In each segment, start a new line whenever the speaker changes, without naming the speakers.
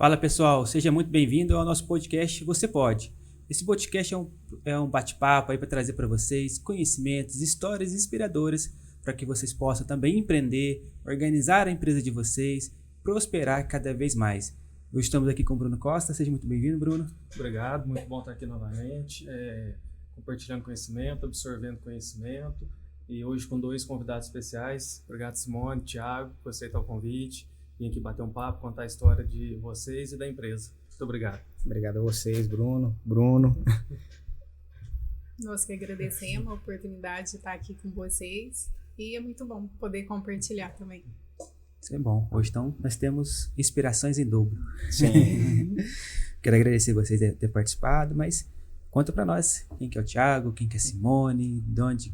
Fala pessoal, seja muito bem-vindo ao nosso podcast Você Pode. Esse podcast é um bate-papo aí para trazer para vocês conhecimentos, histórias inspiradoras para que vocês possam também empreender, organizar a empresa de vocês, prosperar cada vez mais. Hoje estamos aqui com o Bruno Costa, seja muito bem-vindo, Bruno.
Obrigado, muito bom estar aqui novamente, compartilhando conhecimento, absorvendo conhecimento e hoje com dois convidados especiais. Obrigado, Simone, Thiago, por aceitar o convite. Vim aqui bater um papo, contar a história de vocês e da empresa. Muito obrigado.
Obrigado a vocês, Bruno.
Nós que agradecemos a oportunidade de estar aqui com vocês e é muito bom poder compartilhar também.
Isso é bom. Hoje então nós temos inspirações em dobro.
Sim.
Quero agradecer vocês por ter participado, mas conta para nós quem que é o Thiago, quem que é a Simone, de onde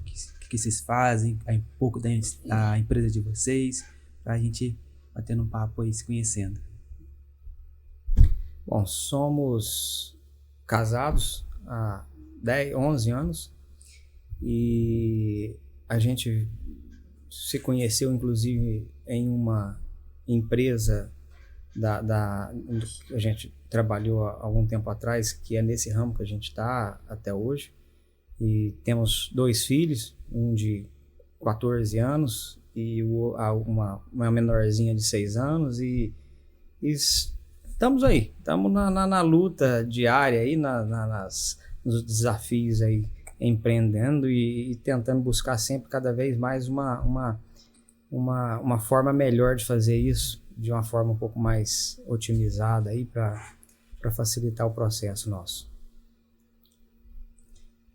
que vocês fazem, um pouco da empresa de vocês, para a gente batendo um papo aí, se conhecendo.
Bom, somos casados há 11 anos e a gente se conheceu inclusive em uma empresa a gente trabalhou há algum tempo atrás, que é nesse ramo que a gente está até hoje, e temos 2 filhos, um de 14 anos e uma menorzinha de 6 anos e estamos aí, estamos na luta diária aí, nos desafios aí, empreendendo e tentando buscar sempre cada vez mais uma forma melhor de fazer isso, de uma forma um pouco mais otimizada aí para facilitar o processo nosso.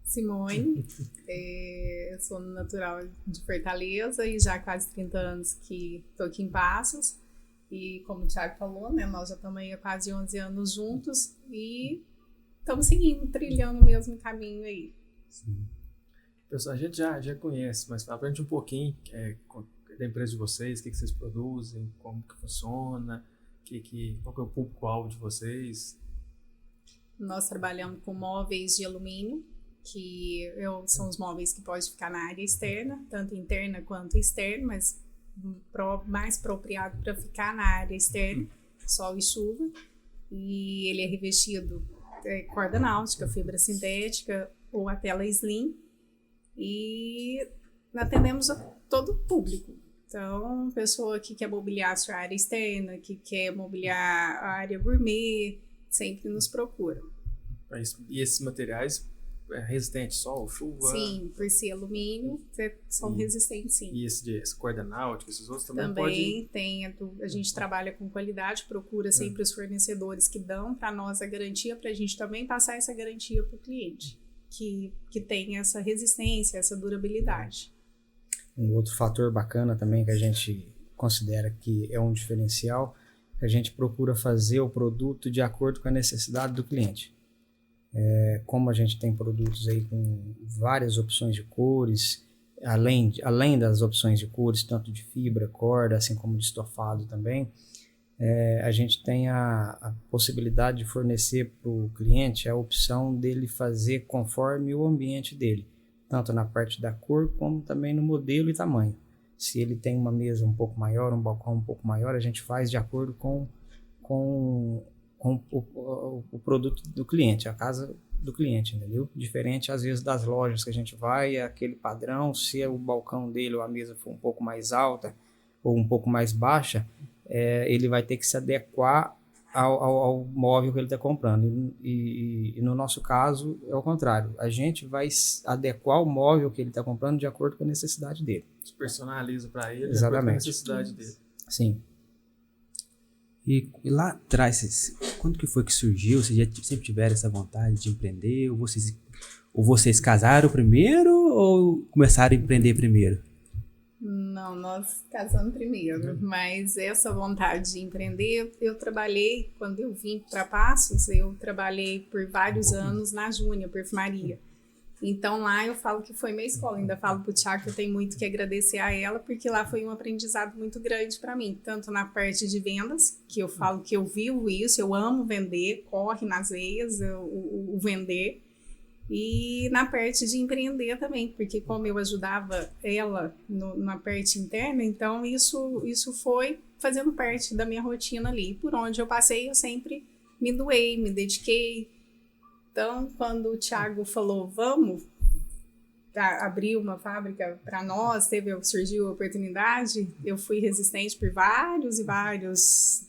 Simone, eu sou natural de Fortaleza e já há quase 30 anos que estou aqui em Passos. E como o Thiago falou, né, nós já estamos aí há quase 11 anos juntos e estamos seguindo, trilhando o mesmo caminho aí.
Sim. Pessoal, a gente já conhece, mas fala pra gente um pouquinho da empresa de vocês, o que vocês produzem, como que funciona, qual que é o público-alvo de vocês.
Nós trabalhamos com móveis de alumínio, que são os móveis que podem ficar na área externa, tanto interna quanto externa, mas mais apropriado para ficar na área externa, sol e chuva. E ele é revestido corda náutica, fibra sintética ou a tela slim. E atendemos a todo o público. Então, pessoa que quer mobiliar a sua área externa, que quer mobiliar a área gourmet, sempre nos procura.
E esses materiais resistentes, sol, chuva?
Sim, por ser alumínio, são resistentes, sim.
E essa corda náutica, esses outros também
tem. A gente trabalha com qualidade, procura sempre os fornecedores que dão para nós a garantia, para a gente também passar essa garantia para o cliente, que tem essa resistência, essa durabilidade.
Um outro fator bacana também que a gente considera que é um diferencial, a gente procura fazer o produto de acordo com a necessidade do cliente. Como a gente tem produtos aí com várias opções de cores, além das opções de cores, tanto de fibra, corda, assim como de estofado também, a gente tem a possibilidade de fornecer para o cliente a opção dele fazer conforme o ambiente dele, tanto na parte da cor como também no modelo e tamanho. Se ele tem uma mesa um pouco maior, um balcão um pouco maior, a gente faz de acordo com o produto do cliente, a casa do cliente, entendeu? Diferente às vezes das lojas que a gente vai, é aquele padrão, se o balcão dele ou a mesa for um pouco mais alta ou um pouco mais baixa, ele vai ter que se adequar ao móvel que ele está comprando. E no nosso caso é o contrário, a gente vai adequar o móvel que ele está comprando de acordo com a necessidade dele.
Se personaliza para ele,
exatamente,
de acordo com a necessidade dele.
Sim.
E lá atrás, quando que foi que surgiu? Vocês já sempre tiveram essa vontade de empreender? Ou vocês casaram primeiro ou começaram a empreender primeiro?
Não, nós casamos primeiro, mas essa vontade de empreender, eu trabalhei, quando eu vim para Passos, eu trabalhei por vários anos na Júnior Perfumaria. Então lá eu falo que foi minha escola, ainda falo pro Thiago que eu tenho muito que agradecer a ela, porque lá foi um aprendizado muito grande para mim, tanto na parte de vendas, que eu falo que eu vivo isso, eu amo vender, corre nas veias o vender, e na parte de empreender também, porque como eu ajudava ela na parte interna, então isso foi fazendo parte da minha rotina ali. Por onde eu passei, eu sempre me doei, me dediquei. Então, quando o Thiago falou, vamos abrir uma fábrica para nós, surgiu a oportunidade, eu fui resistente por vários e vários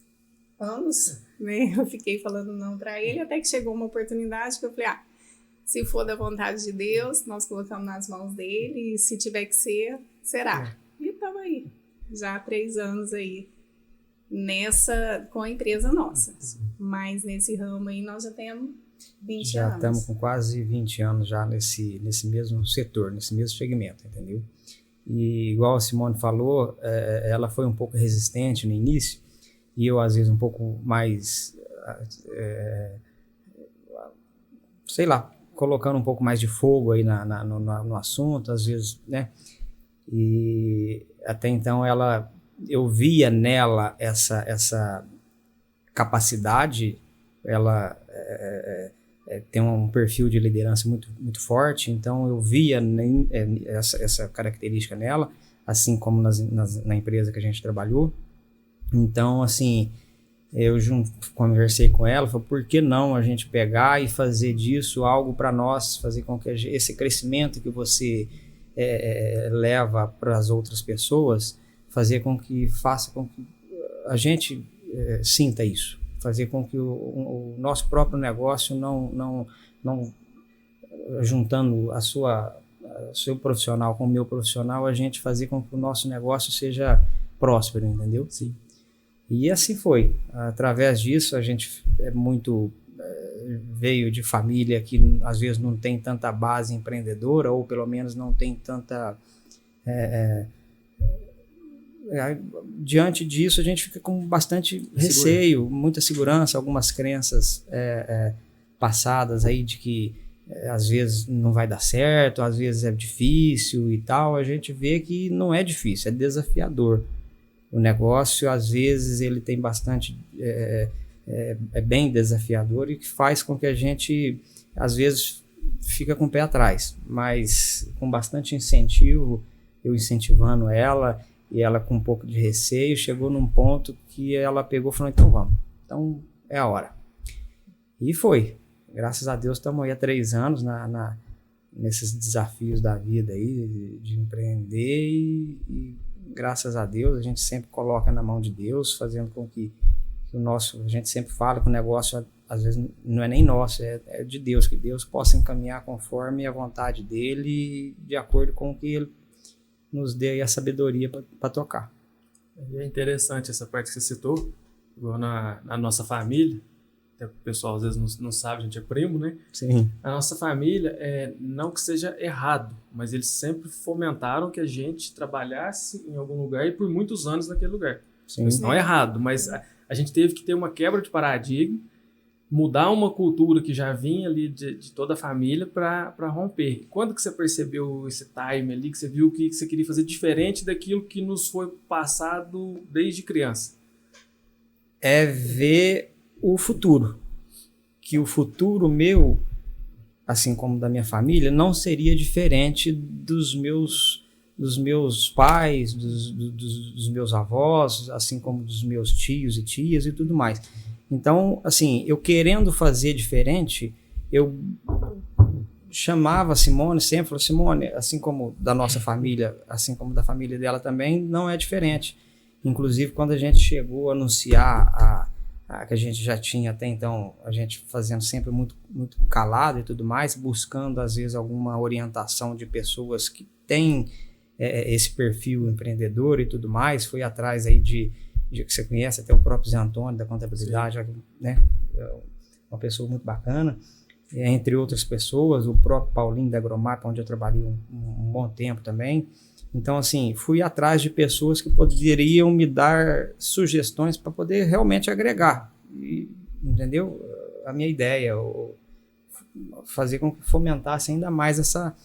anos, né? Eu fiquei falando não para ele, até que chegou uma oportunidade que eu falei, se for da vontade de Deus, nós colocamos nas mãos dele, e se tiver que ser, será. E estamos aí, já há 3 anos aí, com a empresa nossa. Mas nesse ramo aí nós já temos 20 anos.
Já estamos com quase 20 anos já nesse mesmo setor, nesse mesmo segmento, entendeu? E igual a Simone falou, ela foi um pouco resistente no início, e eu às vezes um pouco mais, sei lá, colocando um pouco mais de fogo aí no assunto, às vezes, né? E até então eu via nela essa capacidade, ela tem um perfil de liderança muito, muito forte, então eu via essa característica nela, assim como na empresa que a gente trabalhou. Então, assim, eu conversei com ela, falei, por que não a gente pegar e fazer disso algo para nós, fazer com que esse crescimento que você leva para as outras pessoas, faça com que a gente sinta isso, fazer com que o nosso próprio negócio não juntando seu profissional com o meu profissional, a gente fazer com que o nosso negócio seja próspero, entendeu?
Sim.
E assim foi. Através disso, a gente veio de família que às vezes não tem tanta base empreendedora, ou pelo menos não tem tanta... diante disso, a gente fica com bastante receio, muita segurança, algumas crenças passadas aí de que às vezes não vai dar certo, às vezes é difícil e tal. A gente vê que não é difícil, é desafiador. O negócio, às vezes, ele tem bastante... é bem desafiador e que faz com que a gente, às vezes, fica com o pé atrás. Mas com bastante incentivo, eu incentivando ela, e ela com um pouco de receio, chegou num ponto que ela pegou e falou, então vamos. Então, é a hora. E foi. Graças a Deus, estamos aí há 3 anos nesses desafios da vida aí, de empreender e graças a Deus, a gente sempre coloca na mão de Deus, fazendo com que a gente sempre fala que o negócio, às vezes, não é nem nosso, é de Deus, que Deus possa encaminhar conforme a vontade dele, de acordo com o que ele nos dê a sabedoria para tocar.
É interessante essa parte que você citou, igual na nossa família, até o pessoal às vezes não sabe, a gente é primo, né?
Sim.
A nossa família, não que seja errado, mas eles sempre fomentaram que a gente trabalhasse em algum lugar e por muitos anos naquele lugar.
Sim.
Isso não é errado, mas a gente teve que ter uma quebra de paradigma, mudar uma cultura que já vinha ali de toda a família para romper. Quando que você percebeu esse time ali, que você viu que você queria fazer diferente daquilo que nos foi passado desde criança?
É ver o futuro, que o futuro meu, assim como da minha família, não seria diferente dos meus pais, dos meus avós, assim como dos meus tios e tias e tudo mais. Então, assim, eu querendo fazer diferente, eu chamava a Simone sempre, falava, Simone, assim como da nossa família, assim como da família dela também, não é diferente. Inclusive, quando a gente chegou a anunciar que a gente já tinha até então, a gente fazendo sempre muito, muito calado e tudo mais, buscando às vezes alguma orientação de pessoas que têm esse perfil empreendedor e tudo mais, foi atrás aí de que você conhece, até o próprio Zé Antônio da contabilidade, né? Uma pessoa muito bacana, entre outras pessoas, o próprio Paulinho da Agromap, onde eu trabalhei um bom tempo também. Então, assim, fui atrás de pessoas que poderiam me dar sugestões para poder realmente agregar, entendeu? A minha ideia, fazer com que fomentasse ainda mais essa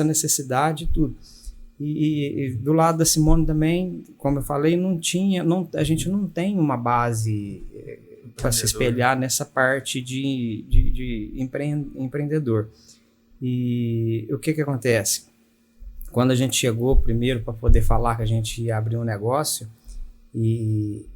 necessidade e tudo. E do lado da Simone também, como eu falei, a gente não tem uma base para se espelhar nessa parte de empreendedor. E o que acontece? Quando a gente chegou primeiro para poder falar que a gente ia abrir um negócio, E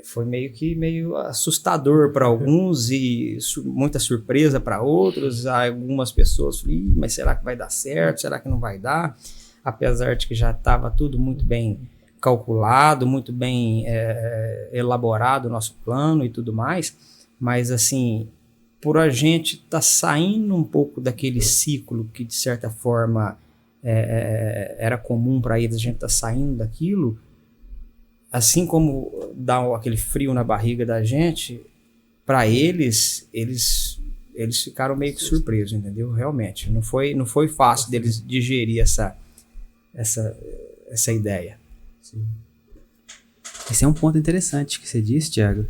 foi meio assustador para alguns e muita surpresa para outros. Algumas pessoas falaram, mas será que vai dar certo? Será que não vai dar? Apesar de que já estava tudo muito bem calculado, muito bem elaborado o nosso plano e tudo mais. Mas assim, por a gente estar saindo um pouco daquele ciclo que de certa forma era comum para eles, a gente está saindo daquilo, assim como dá aquele frio na barriga da gente, para eles ficaram meio que surpresos, entendeu? Realmente, não foi fácil deles digerir essa ideia.
Sim. Esse é um ponto interessante que você disse, Thiago,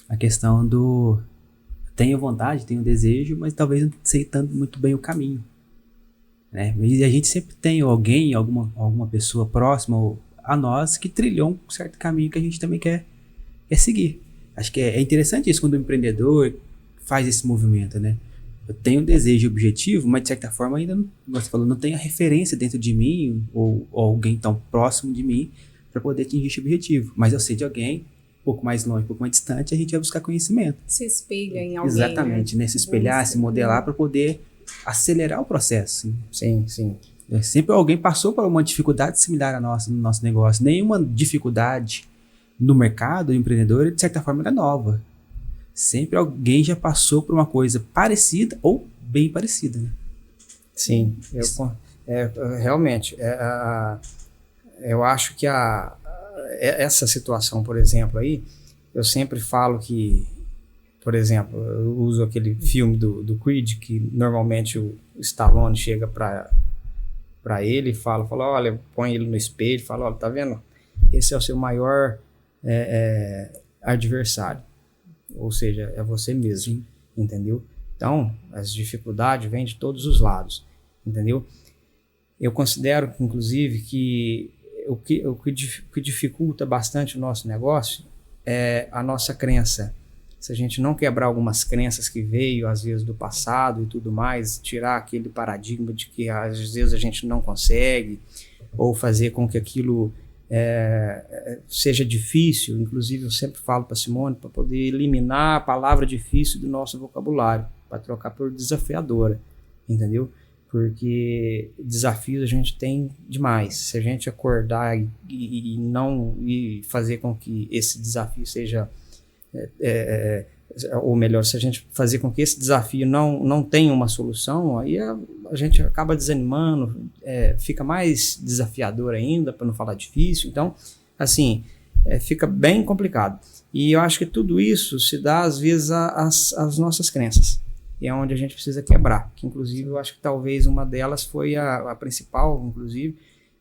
a questão do tenho vontade, tenho desejo, mas talvez não sei tanto muito bem o caminho, né? E a gente sempre tem alguém, alguma pessoa próxima a nós que trilhou um certo caminho que a gente também quer seguir. Acho que é interessante isso quando o empreendedor faz esse movimento, né? Eu tenho um desejo e objetivo, mas de certa forma ainda, você falou, não tenho a referência dentro de mim ou alguém tão próximo de mim para poder atingir esse objetivo. Mas eu sei de alguém um pouco mais longe, um pouco mais distante, a gente vai buscar conhecimento.
Se espelha em alguém.
Exatamente, né? Se espelhar, se modelar para poder acelerar o processo.
Sim, sim.
Sempre alguém passou por uma dificuldade similar à nossa no nosso negócio. Nenhuma dificuldade no mercado empreendedor, de certa forma, é nova. Sempre alguém já passou por uma coisa parecida ou bem parecida, né?
Sim, realmente. Eu acho que essa situação, por exemplo, aí, eu sempre falo que, por exemplo, eu uso aquele filme do Creed, que normalmente o Stallone chega para ele e fala, olha, põe ele no espelho, fala, olha, tá vendo? Esse é o seu maior adversário. Ou seja, é você mesmo. Sim. Entendeu? Então, as dificuldades vêm de todos os lados, entendeu? Eu considero, inclusive, que o que dificulta bastante o nosso negócio é a nossa crença. Se a gente não quebrar algumas crenças que veio, às vezes, do passado e tudo mais, tirar aquele paradigma de que, às vezes, a gente não consegue, ou fazer com que aquilo seja difícil. Inclusive, eu sempre falo para Simone, para poder eliminar a palavra difícil do nosso vocabulário, para trocar por desafiadora, entendeu? Porque desafios a gente tem demais. Se a gente acordar e fazer com que esse desafio seja... ou melhor, se a gente fazer com que esse desafio não tenha uma solução, aí a gente acaba desanimando, fica mais desafiador ainda, para não falar difícil. Então, assim, fica bem complicado. E eu acho que tudo isso se dá, às vezes, às nossas crenças. E é onde a gente precisa quebrar. Que, inclusive, eu acho que talvez uma delas foi a principal, inclusive,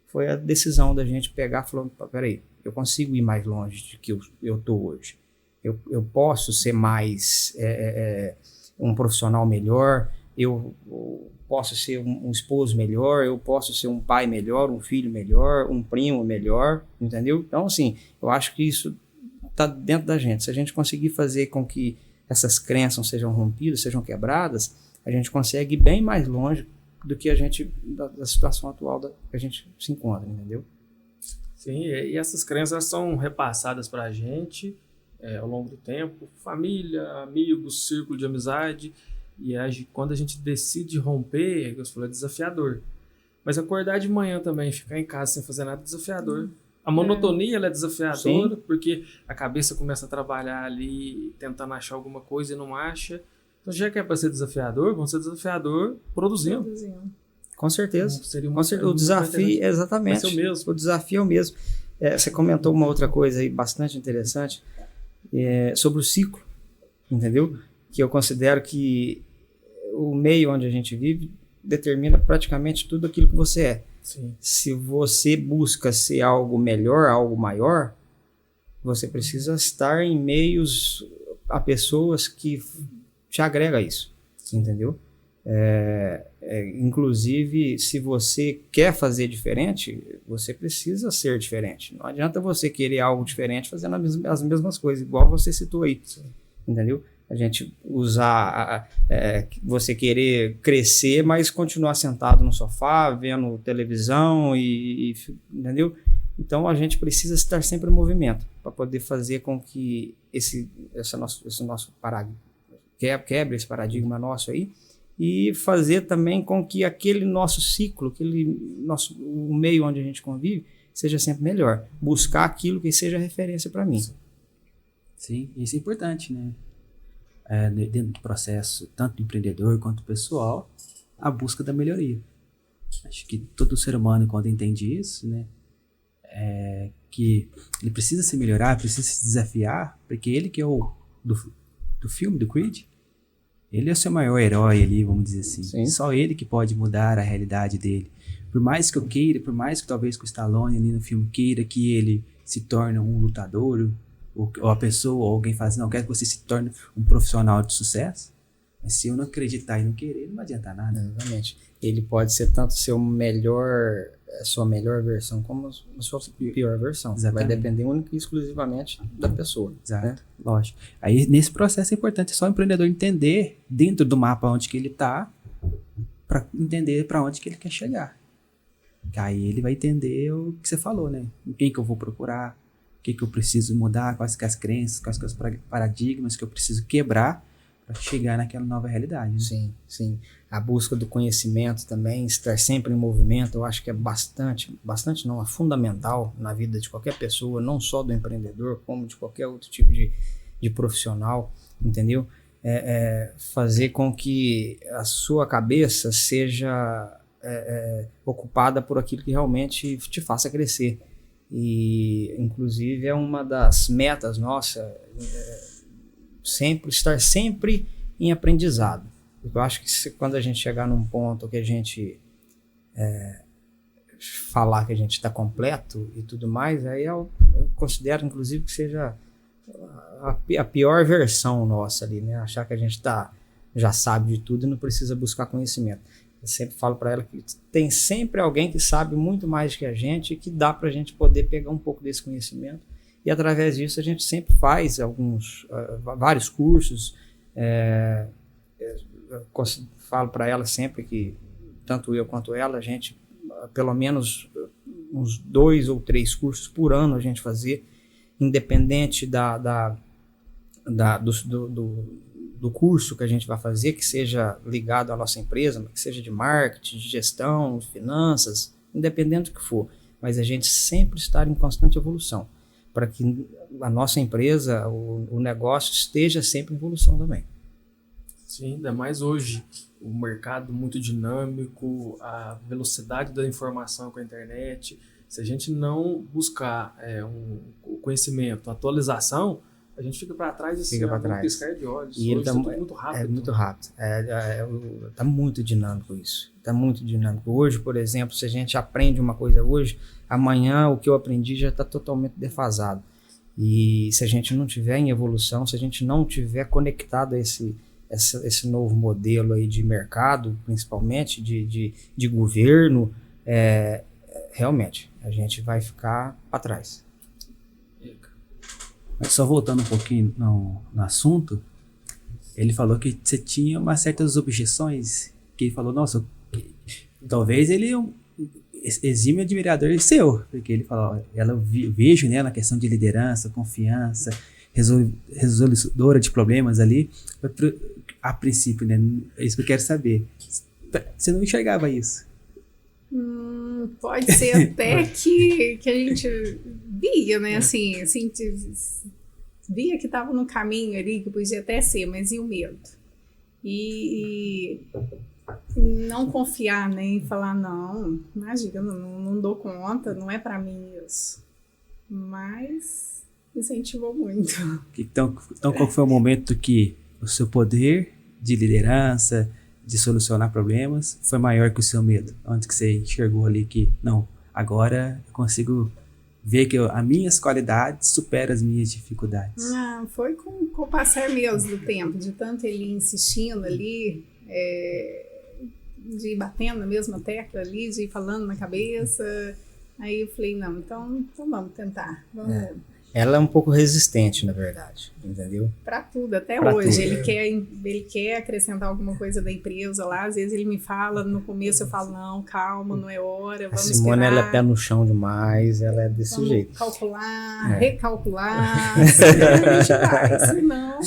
foi a decisão da gente pegar e falar, peraí, eu consigo ir mais longe do que eu estou hoje. Eu posso ser mais um profissional melhor, eu posso ser um esposo melhor, eu posso ser um pai melhor, um filho melhor, um primo melhor, entendeu? Então, assim, eu acho que isso está dentro da gente. Se a gente conseguir fazer com que essas crenças sejam rompidas, sejam quebradas, a gente consegue ir bem mais longe do que a gente, da situação atual que a gente se encontra, entendeu?
Sim, e essas crenças são repassadas para a gente ao longo do tempo, família, amigos, círculo de amizade, e quando a gente decide romper, eu falei, é desafiador. Mas acordar de manhã também, ficar em casa sem fazer nada é desafiador. A monotonia ela é desafiadora, sim, porque a cabeça começa a trabalhar ali, tentando achar alguma coisa e não acha. Então, já que é para ser desafiador, vamos ser desafiador produzindo.
Com certeza.
O
desafio, exatamente.
Vai ser o mesmo.
O desafio é o mesmo. Você comentou uma outra coisa aí bastante interessante, sobre o ciclo, entendeu? Que eu considero que o meio onde a gente vive determina praticamente tudo aquilo que você é.
Sim.
Se você busca ser algo melhor, algo maior, você precisa estar em meios a pessoas que te agregam isso, entendeu? Inclusive, se você quer fazer diferente, você precisa ser diferente. Não adianta você querer algo diferente fazendo as mesmas coisas, igual você citou aí, sim, entendeu? A gente usar, você querer crescer, mas continuar sentado no sofá, vendo televisão, entendeu? Então a gente precisa estar sempre em movimento para poder fazer com que esse nosso paradigma quebre esse paradigma nosso aí e fazer também com que aquele nosso ciclo, o meio onde a gente convive, seja sempre melhor. Buscar aquilo que seja referência para mim.
Sim, isso é importante, né? Dentro do processo, tanto empreendedor quanto pessoal, a busca da melhoria. Acho que todo ser humano, quando entende isso, né? Que ele precisa se melhorar, precisa se desafiar, porque ele que é o do filme, do Creed, ele é o seu maior herói ali, vamos dizer assim.
Sim.
Só ele que pode mudar a realidade dele. Por mais que eu queira, por mais que talvez que o Stallone ali no filme queira que ele se torne um lutador, ou a pessoa, ou alguém fala assim, não, quero que você se torne um profissional de sucesso, mas se eu não acreditar e não querer, não vai adiantar nada.
Exatamente. Ele pode ser tanto a sua melhor versão como a sua pior versão.
Exatamente.
Vai depender única e exclusivamente da pessoa.
Exato,
né?
Lógico. Aí nesse processo é importante só o empreendedor entender dentro do mapa onde que ele está, para entender para onde que ele quer chegar. Aí ele vai entender o que você falou, né? Quem que eu vou procurar, o que eu preciso mudar, quais que as crenças, quais que os paradigmas que eu preciso quebrar para chegar naquela nova realidade. Né?
Sim, sim. A busca do conhecimento também, estar sempre em movimento, eu acho que é é fundamental na vida de qualquer pessoa, não só do empreendedor, como de qualquer outro tipo de profissional, entendeu? Fazer com que a sua cabeça seja ocupada por aquilo que realmente te faça crescer. E, inclusive, é uma das metas nossas, estar sempre em aprendizado. Eu acho que quando a gente chegar num ponto que a gente falar que a gente está completo e tudo mais, aí eu considero, inclusive, que seja a pior versão nossa ali, né? Achar que a gente já sabe de tudo e não precisa buscar conhecimento. Eu sempre falo para ela que tem sempre alguém que sabe muito mais que a gente e que dá para a gente poder pegar um pouco desse conhecimento. E através disso a gente sempre faz vários cursos. Falo para ela sempre que, tanto eu quanto ela, a gente, pelo menos uns 2 ou 3 cursos por ano a gente fazer, independente do curso que a gente vai fazer, que seja ligado à nossa empresa, que seja de marketing, de gestão, de finanças, independente do que for. Mas a gente sempre estar em constante evolução, para que a nossa empresa, o negócio esteja sempre em evolução também.
Sim, ainda mais hoje, o mercado muito dinâmico, a velocidade da informação com a internet. Se a gente não buscar um conhecimento, atualização, a gente fica para trás e fica
para trás.
Piscar de olhos.
E ele
está muito rápido.
É muito rápido. Está muito dinâmico isso. Está muito dinâmico. Hoje, por exemplo, se a gente aprende uma coisa hoje, amanhã o que eu aprendi já está totalmente defasado. E se a gente não tiver em evolução, se a gente não tiver conectado a esse novo modelo aí de mercado, principalmente de governo, realmente a gente vai ficar para trás.
Mas só voltando um pouquinho no assunto, ele falou que você tinha umas certas objeções, que ele falou, nossa, talvez ele é um exímio admirador seu, porque ele falou, eu vejo nela a questão de liderança, confiança, resolutora de problemas ali, a princípio, né? É isso que eu quero saber. Você não enxergava isso?
Pode ser até que a gente via, né? Assim, via que estava no caminho ali, que podia até ser, mas e o medo? E não confiar, né? E falar, não, imagina, não dou conta, não é para mim isso. Mas incentivou muito.
Então qual foi o momento que o seu poder de liderança, de solucionar problemas, foi maior que o seu medo? Onde que você enxergou ali que, não, agora eu consigo ver que as minhas qualidades superam as minhas dificuldades?
Foi com o passar mesmo do tempo, de tanto ele insistindo ali, de ir batendo na mesma tecla ali, de ir falando na cabeça. Aí eu falei, não, então vamos tentar, vamos
Ela é um pouco resistente, na verdade, entendeu?
Para tudo, até
Pra
hoje.
tudo.
Ele quer acrescentar alguma coisa da empresa lá. Às vezes ele me fala, no começo eu falo, não, calma, não é hora,
A
vamos
Simone, ela é
esperar.
pé no chão demais, ela é desse
Vamos
jeito.
calcular, recalcular, a gente vai, senão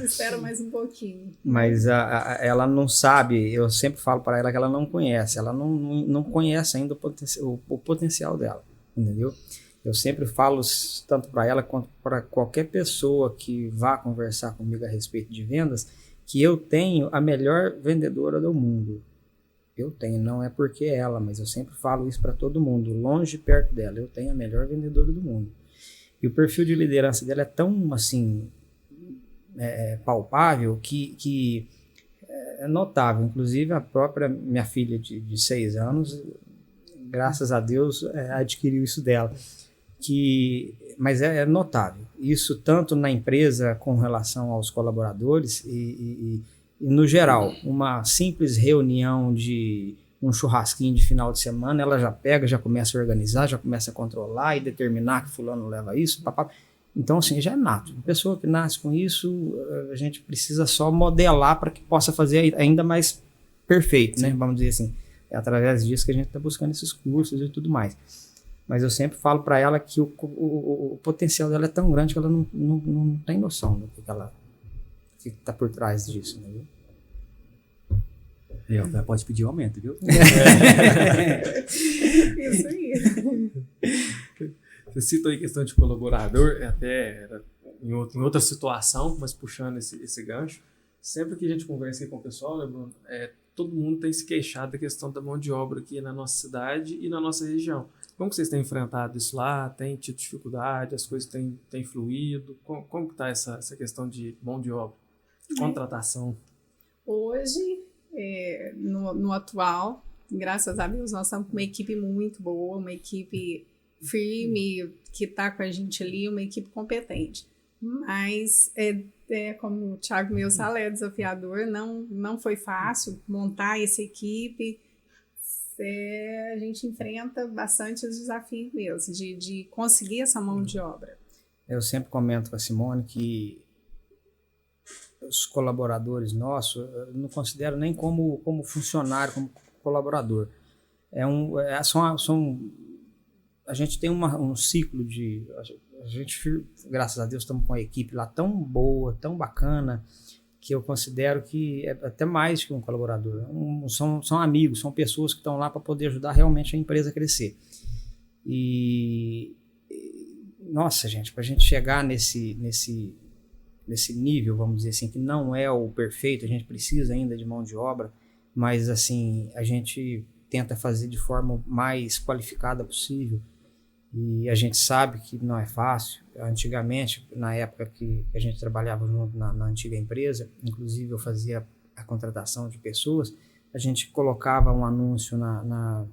espera mais um pouquinho.
Mas ela não sabe, eu sempre falo para ela que ela não conhece, ela não conhece ainda o potencial dela, entendeu? Eu sempre falo tanto para ela quanto para qualquer pessoa que vá conversar comigo a respeito de vendas, que eu tenho a melhor vendedora do mundo. Eu tenho, não é porque é ela, mas eu sempre falo isso para todo mundo, longe e perto dela, eu tenho a melhor vendedora do mundo. E o perfil de liderança dela é tão, assim, palpável que é notável. Inclusive, a própria minha filha de 6 anos, graças a Deus, adquiriu isso dela. Mas é notável. Isso tanto na empresa com relação aos colaboradores e no geral, uma simples reunião de um churrasquinho de final de semana, ela já pega, já começa a organizar, já começa a controlar e determinar que fulano leva isso, papá. Então, assim, já é nato. Uma pessoa que nasce com isso, a gente precisa só modelar para que possa fazer ainda mais perfeito, né? Vamos dizer assim. É através disso que a gente está buscando esses cursos e tudo mais. Mas eu sempre falo para ela que o potencial dela é tão grande que ela não tem noção do que está por trás disso, né?
Ela pode pedir um aumento, viu?
Isso aí.
Você citou aí questão de colaborador, até era em outra situação, mas puxando esse gancho. Sempre que a gente conversa aí com o pessoal, né, Bruno, todo mundo tem se queixado da questão da mão de obra aqui na nossa cidade e na nossa região. Como que vocês têm enfrentado isso lá? Tem tido dificuldade? As coisas têm fluído? Como que está essa questão de mão de obra, de contratação?
Hoje, no atual, graças a Deus, nós estamos com uma equipe muito boa, uma equipe firme, que está com a gente ali, uma equipe competente. Mas, como o Thiago mesmo fala, é desafiador, não foi fácil montar essa equipe. A gente enfrenta bastante os desafios mesmo, de conseguir essa mão de obra.
Eu sempre comento com a Simone que os colaboradores nossos, eu não considero nem como funcionário, como colaborador. A gente tem um ciclo de... A gente, graças a Deus, estamos com uma equipe lá tão boa, tão bacana, que eu considero que é até mais que um colaborador. São amigos, são pessoas que estão lá para poder ajudar realmente a empresa a crescer. Nossa, gente, para a gente chegar nesse nível, vamos dizer assim, que não é o perfeito, a gente precisa ainda de mão de obra, mas assim, a gente tenta fazer de forma mais qualificada possível. E a gente sabe que não é fácil. Antigamente, na época que a gente trabalhava junto na antiga empresa, inclusive eu fazia a contratação de pessoas, a gente colocava um anúncio no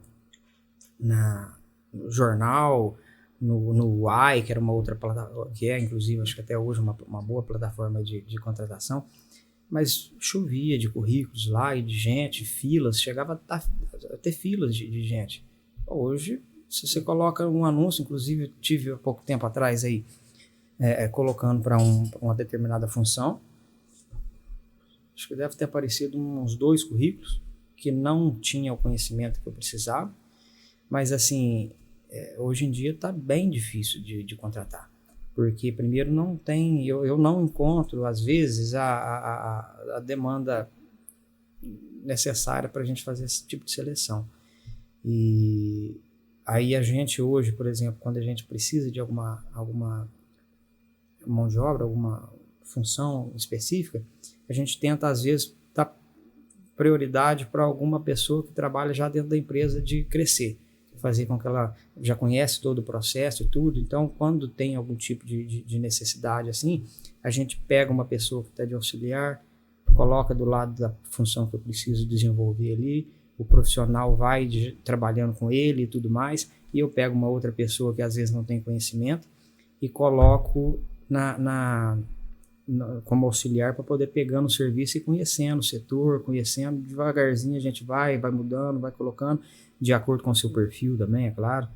jornal, no UAI, que era uma outra plataforma, que inclusive, acho que até hoje uma boa plataforma de contratação, mas chovia de currículos lá e de gente, filas, chegava a ter filas de gente. Hoje, se você coloca um anúncio, inclusive tive há pouco tempo atrás aí, colocando para uma determinada função, acho que deve ter aparecido uns 2 currículos que não tinha o conhecimento que eu precisava, mas assim, hoje em dia está bem difícil de contratar, porque primeiro não tem, eu não encontro às vezes a demanda necessária para a gente fazer esse tipo de seleção. E aí a gente hoje, por exemplo, quando a gente precisa de alguma mão de obra, alguma função específica, a gente tenta às vezes dar prioridade para alguma pessoa que trabalha já dentro da empresa de crescer, fazer com que ela já conhece todo o processo e tudo. Então, quando tem algum tipo de necessidade assim, a gente pega uma pessoa que está de auxiliar, coloca do lado da função que eu preciso desenvolver ali, o profissional vai trabalhando com ele e tudo mais, e eu pego uma outra pessoa que às vezes não tem conhecimento e coloco como auxiliar para poder pegando o serviço e conhecendo o setor, conhecendo devagarzinho, a gente vai mudando, vai colocando, de acordo com o seu perfil também, é claro.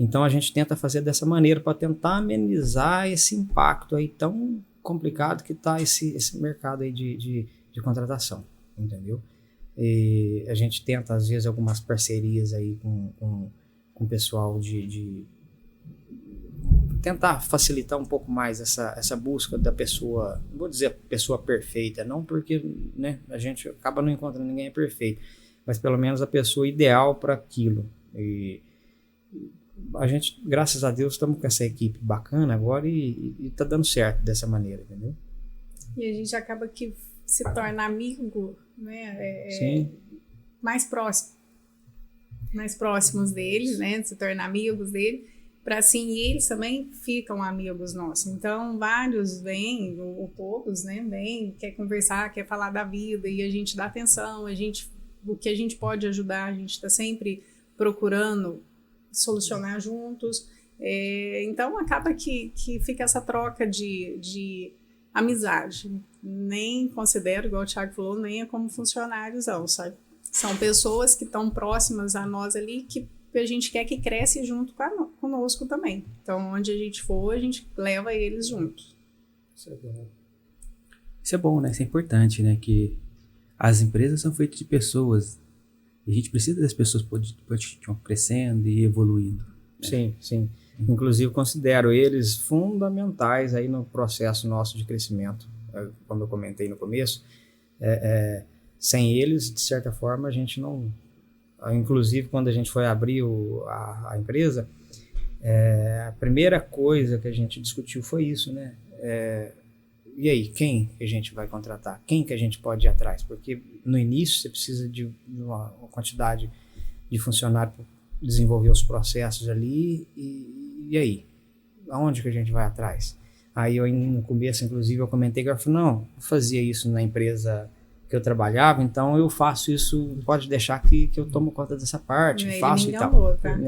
Então a gente tenta fazer dessa maneira para tentar amenizar esse impacto aí tão complicado que está esse mercado aí de contratação, entendeu? E a gente tenta às vezes algumas parcerias aí com o pessoal de tentar facilitar um pouco mais essa busca da pessoa, não vou dizer pessoa perfeita, não porque, né, a gente acaba não encontrando ninguém perfeito, mas pelo menos a pessoa ideal para aquilo. E a gente, graças a Deus, estamos com essa equipe bacana agora e tá dando certo dessa maneira, entendeu?
E a gente acaba que se torna amigo, né?
Sim.
Mais próximos deles, né? Se tornar amigos dele, para assim eles também ficam amigos nossos. Então vários vêm, ou todos, né? Vêm, quer conversar, quer falar da vida e a gente dá atenção, o que a gente pode ajudar, a gente está sempre procurando solucionar juntos. Então acaba que fica essa troca de amizade. Nem considero, igual o Thiago falou, nem é como funcionários, não, sabe? São pessoas que estão próximas a nós ali, que a gente quer que cresce junto conosco também. Então, onde a gente for, a gente leva eles juntos.
Isso é bom, né? Isso é importante, né? Que as empresas são feitas de pessoas. E a gente precisa das pessoas que crescendo e evoluindo. Né?
Sim, sim. Inclusive, considero eles fundamentais aí no processo nosso de crescimento. Como eu comentei no começo, sem eles, de certa forma, a gente não... Inclusive, quando a gente foi abrir a empresa, a primeira coisa que a gente discutiu foi isso, né? E aí, quem que a gente vai contratar? Quem que a gente pode ir atrás? Porque no início você precisa de uma quantidade de funcionário para desenvolver os processos ali. E aí? Aonde que a gente vai atrás? Aí eu, no começo, inclusive, eu comentei que eu falei, não, eu fazia isso na empresa que eu trabalhava, então eu faço isso, pode deixar que eu tomo conta dessa parte,
Ele
faço
me
e
enganou,
tal.
tá?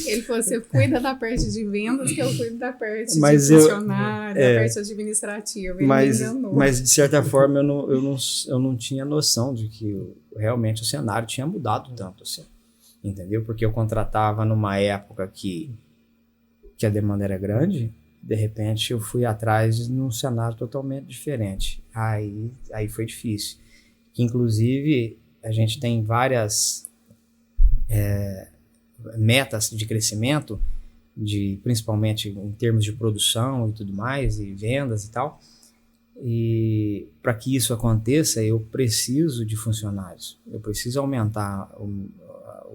Ele falou, você cuida da parte de vendas, que eu cuido da parte de funcionário, da parte administrativa. Ele me enganou.
Mas de certa forma eu não tinha noção de que realmente o cenário tinha mudado tanto assim, entendeu? Porque eu contratava numa época que a demanda era grande. De repente eu fui atrás num cenário totalmente diferente. Aí foi difícil. Que, inclusive, a gente tem várias metas de crescimento, principalmente em termos de produção e tudo mais, e vendas e tal. E para que isso aconteça, eu preciso de funcionários. Eu preciso aumentar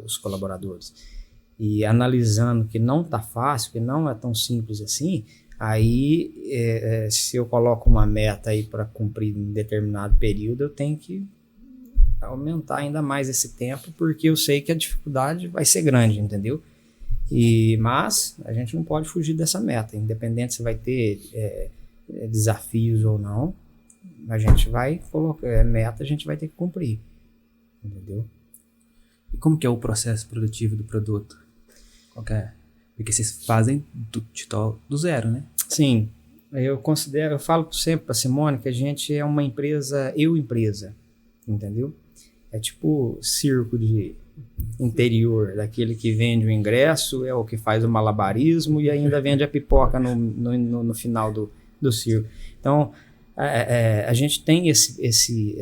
os colaboradores. E analisando que não está fácil, que não é tão simples assim, aí se eu coloco uma meta aí para cumprir em determinado período, eu tenho que aumentar ainda mais esse tempo, porque eu sei que a dificuldade vai ser grande, entendeu? Mas a gente não pode fugir dessa meta, independente se vai ter desafios ou não, a gente vai colocar meta, a gente vai ter que cumprir, entendeu?
E como que é o processo produtivo do produto? Porque vocês fazem do zero, né?
Sim, eu falo sempre para Simone que a gente é uma empresa, entendeu? É tipo circo de interior, daquele que vende o ingresso, é o que faz o malabarismo e ainda vende a pipoca no final do circo. Então, a gente tem assim,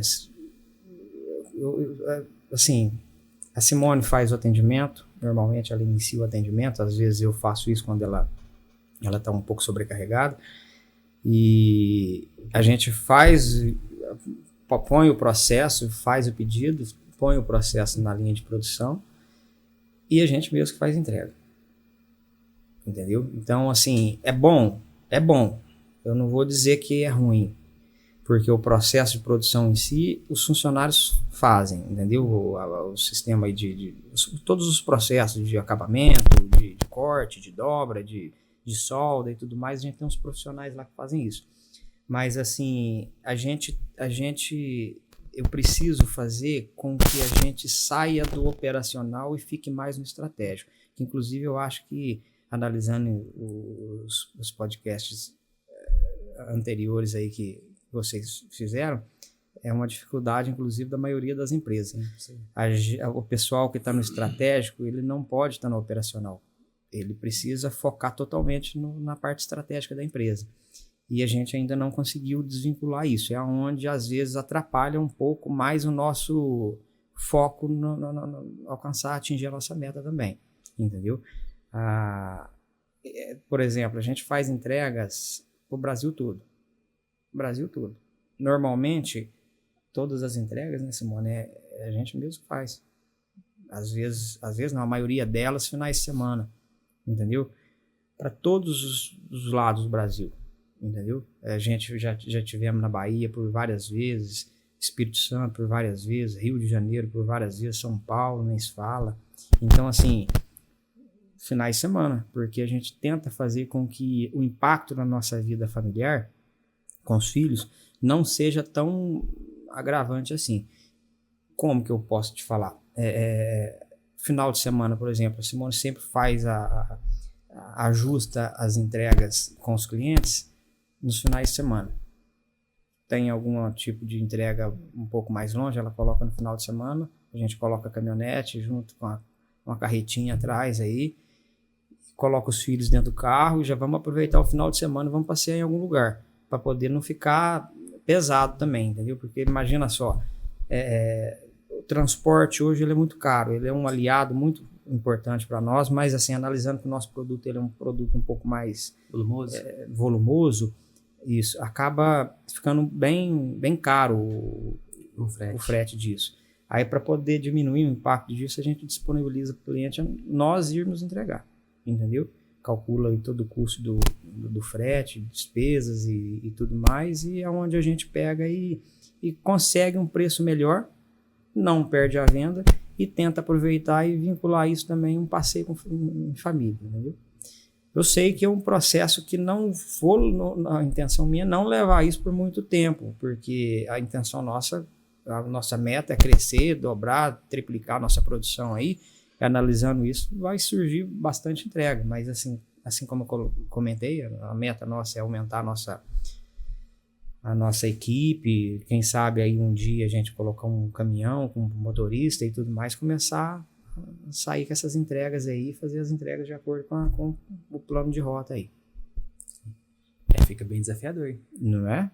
a Simone faz o atendimento. Normalmente ela inicia o atendimento, às vezes eu faço isso quando ela está um pouco sobrecarregada, e a gente põe o processo, faz o pedido, põe o processo na linha de produção e a gente mesmo que faz a entrega, entendeu? Então, assim, é bom, eu não vou dizer que é ruim, porque o processo de produção em si, os funcionários fazem, entendeu? O sistema aí todos os processos de acabamento, de corte, de dobra, de solda e tudo mais, a gente tem uns profissionais lá que fazem isso. Mas, assim, eu preciso fazer com que a gente saia do operacional e fique mais no estratégico. Que, inclusive, eu acho que, analisando os podcasts anteriores aí que vocês fizeram, é uma dificuldade, inclusive, da maioria das empresas.
Sim.
O pessoal que está no estratégico, ele não pode estar no operacional. Ele precisa focar totalmente na parte estratégica da empresa. E a gente ainda não conseguiu desvincular isso. É onde, às vezes, atrapalha um pouco mais o nosso foco no alcançar, atingir a nossa meta também. Entendeu? Por exemplo, a gente faz entregas para o Brasil todo. Brasil todo. Normalmente, todas as entregas, né, Simone, a gente mesmo que faz. Às vezes não, a maioria delas finais de semana. Entendeu? Para todos os lados do Brasil. Entendeu? A gente já tivemos na Bahia por várias vezes, Espírito Santo por várias vezes, Rio de Janeiro por várias vezes, São Paulo, nem se fala. Então, assim, finais de semana, porque a gente tenta fazer com que o impacto na nossa vida familiar, com os filhos, não seja tão agravante assim. Como que eu posso te falar? Final de semana, por exemplo, a Simone sempre faz ajusta as entregas com os clientes nos finais de semana. Tem algum tipo de entrega um pouco mais longe, ela coloca no final de semana, a gente coloca a caminhonete junto com uma carretinha atrás aí, coloca os filhos dentro do carro e já vamos aproveitar o final de semana e vamos passear em algum lugar, para poder não ficar pesado também, entendeu? Porque imagina só, o transporte hoje ele é muito caro, ele é um aliado muito importante para nós, mas assim, analisando que o nosso produto ele é um produto um pouco mais volumoso, isso acaba ficando bem caro o frete disso. Aí, para poder diminuir o impacto disso, a gente disponibiliza para o cliente nós irmos entregar, entendeu? Calcula em todo o custo do frete, despesas e tudo mais, e é onde a gente pega e consegue um preço melhor, não perde a venda e tenta aproveitar e vincular isso também um passeio em família, entendeu? Eu sei que é um processo que não for a intenção minha não levar isso por muito tempo, porque a intenção a nossa meta é crescer, dobrar, triplicar a nossa produção aí. Analisando isso, vai surgir bastante entrega, mas assim como eu comentei, a meta nossa é aumentar a nossa equipe, quem sabe aí um dia a gente colocar um caminhão com um motorista e tudo mais, começar sair com essas entregas aí, fazer as entregas de acordo com o plano de rota aí.
Fica bem desafiador.
Não é?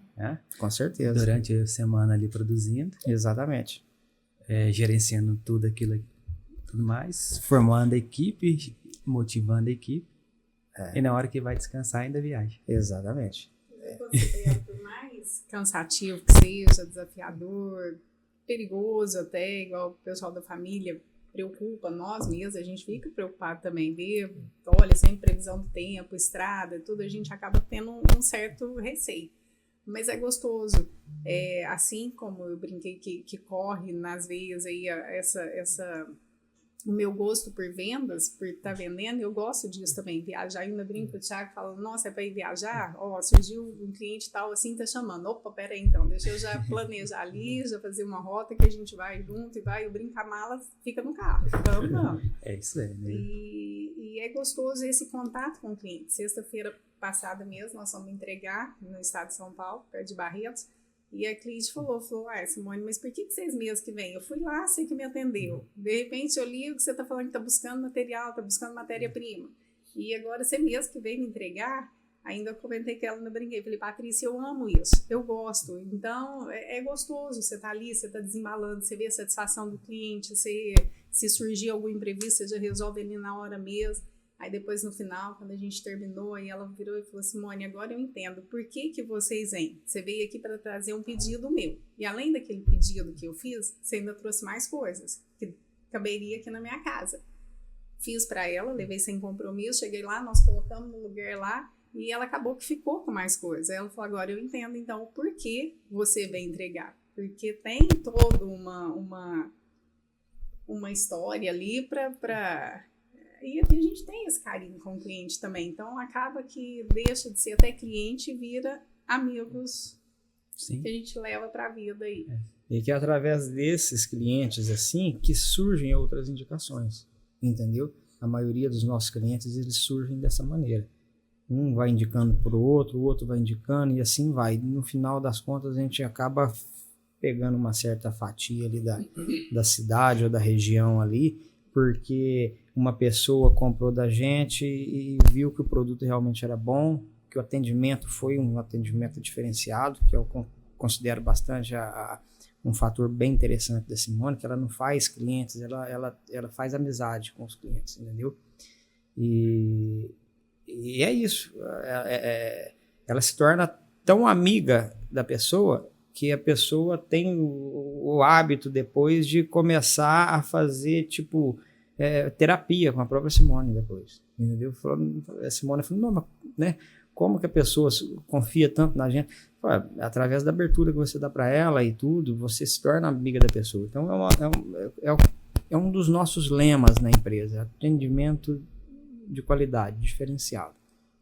Com certeza.
Durante a semana ali produzindo.
Exatamente.
Gerenciando tudo aquilo, tudo mais, formando a equipe, motivando a equipe. E na hora que vai descansar ainda viaja.
Exatamente.
Por mais cansativo que seja, desafiador, perigoso até, igual o pessoal da família preocupa, nós mesmos, a gente fica preocupado também, olha, sem previsão do tempo, estrada, tudo, a gente acaba tendo um certo receio. Mas é gostoso, assim como eu brinquei que corre nas veias aí o meu gosto por vendas, por estar vendendo, eu gosto disso também, viajar. Eu ainda brinco com o Thiago, falo, nossa, é para ir viajar? Surgiu um cliente tal assim, tá chamando. Opa, peraí então, deixa eu já planejar ali, já fazer uma rota que a gente vai junto e vai, eu brinco, a mala fica no carro. Vamos.
É isso aí, né?
E é gostoso esse contato com o cliente. Sexta-feira passada mesmo, nós fomos entregar no estado de São Paulo, perto de Barretos. E a cliente falou, Simone, mas por que vocês mesmos que vêm? Eu fui lá, sei que me atendeu. De repente eu li o que você está falando, que está buscando material, está buscando matéria-prima. E agora você mesmo que veio me entregar, ainda comentei com ela no brinquedo. Falei, Patrícia, eu amo isso, eu gosto. Então, é gostoso, você está ali, você está desembalando, você vê a satisfação do cliente, se surgir algum imprevisto, você já resolve ali na hora mesmo. Aí depois no final, quando a gente terminou, aí ela virou e falou, Simone, agora eu entendo, por que vocês vêm? Você veio aqui para trazer um pedido meu. E além daquele pedido que eu fiz, você ainda trouxe mais coisas, que caberia aqui na minha casa. Fiz para ela, levei sem compromisso, cheguei lá, nós colocamos no lugar lá, e ela acabou que ficou com mais coisas. Aí ela falou, agora eu entendo então o porquê você vem entregar. Porque tem toda uma história ali para e a gente tem esse carinho com o cliente também. Então, acaba que deixa de ser até cliente e vira amigos. Sim. Que a gente leva para a vida aí.
E que através desses clientes, assim, que surgem outras indicações, entendeu? A maioria dos nossos clientes, eles surgem dessa maneira. Um vai indicando para o outro vai indicando e assim vai. No final das contas, a gente acaba pegando uma certa fatia ali da cidade ou da região ali, porque uma pessoa comprou da gente e viu que o produto realmente era bom, que o atendimento foi um atendimento diferenciado, que eu considero bastante um fator bem interessante da Simone, que ela não faz clientes, ela faz amizade com os clientes, entendeu? E é isso, ela se torna tão amiga da pessoa que a pessoa tem o hábito depois de começar a fazer, tipo, terapia com a própria Simone depois, entendeu? A Simone falou, não, mas, né, como que a pessoa confia tanto na gente? Através da abertura que você dá para ela e tudo, você se torna amiga da pessoa. Então, é um dos nossos lemas na empresa, atendimento de qualidade, diferenciado,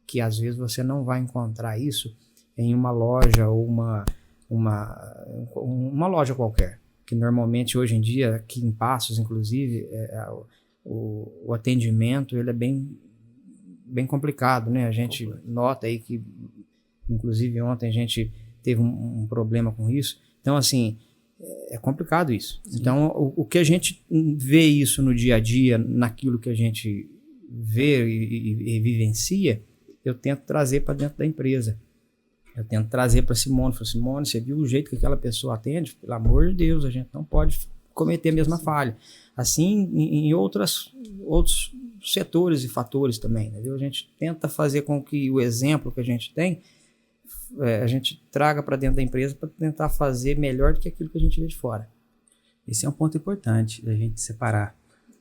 que às vezes você não vai encontrar isso em uma loja ou uma loja qualquer, que normalmente hoje em dia, aqui em Passos, inclusive, o atendimento ele é bem complicado, né? A gente nota aí que, inclusive ontem a gente teve um problema com isso. Então, assim, é complicado isso. Sim. Então, o que a gente vê isso no dia a dia, naquilo que a gente vê e vivencia, eu tento trazer para dentro da empresa. Eu tento trazer para Simone. Falei, Simone, você viu o jeito que aquela pessoa atende? Pelo amor de Deus, a gente não pode cometer a mesma falha. Assim, em outros setores e fatores também, entendeu? A gente tenta fazer com que o exemplo que a gente tem, a gente traga para dentro da empresa para tentar fazer melhor do que aquilo que a gente vê de fora.
Esse é um ponto importante da gente separar,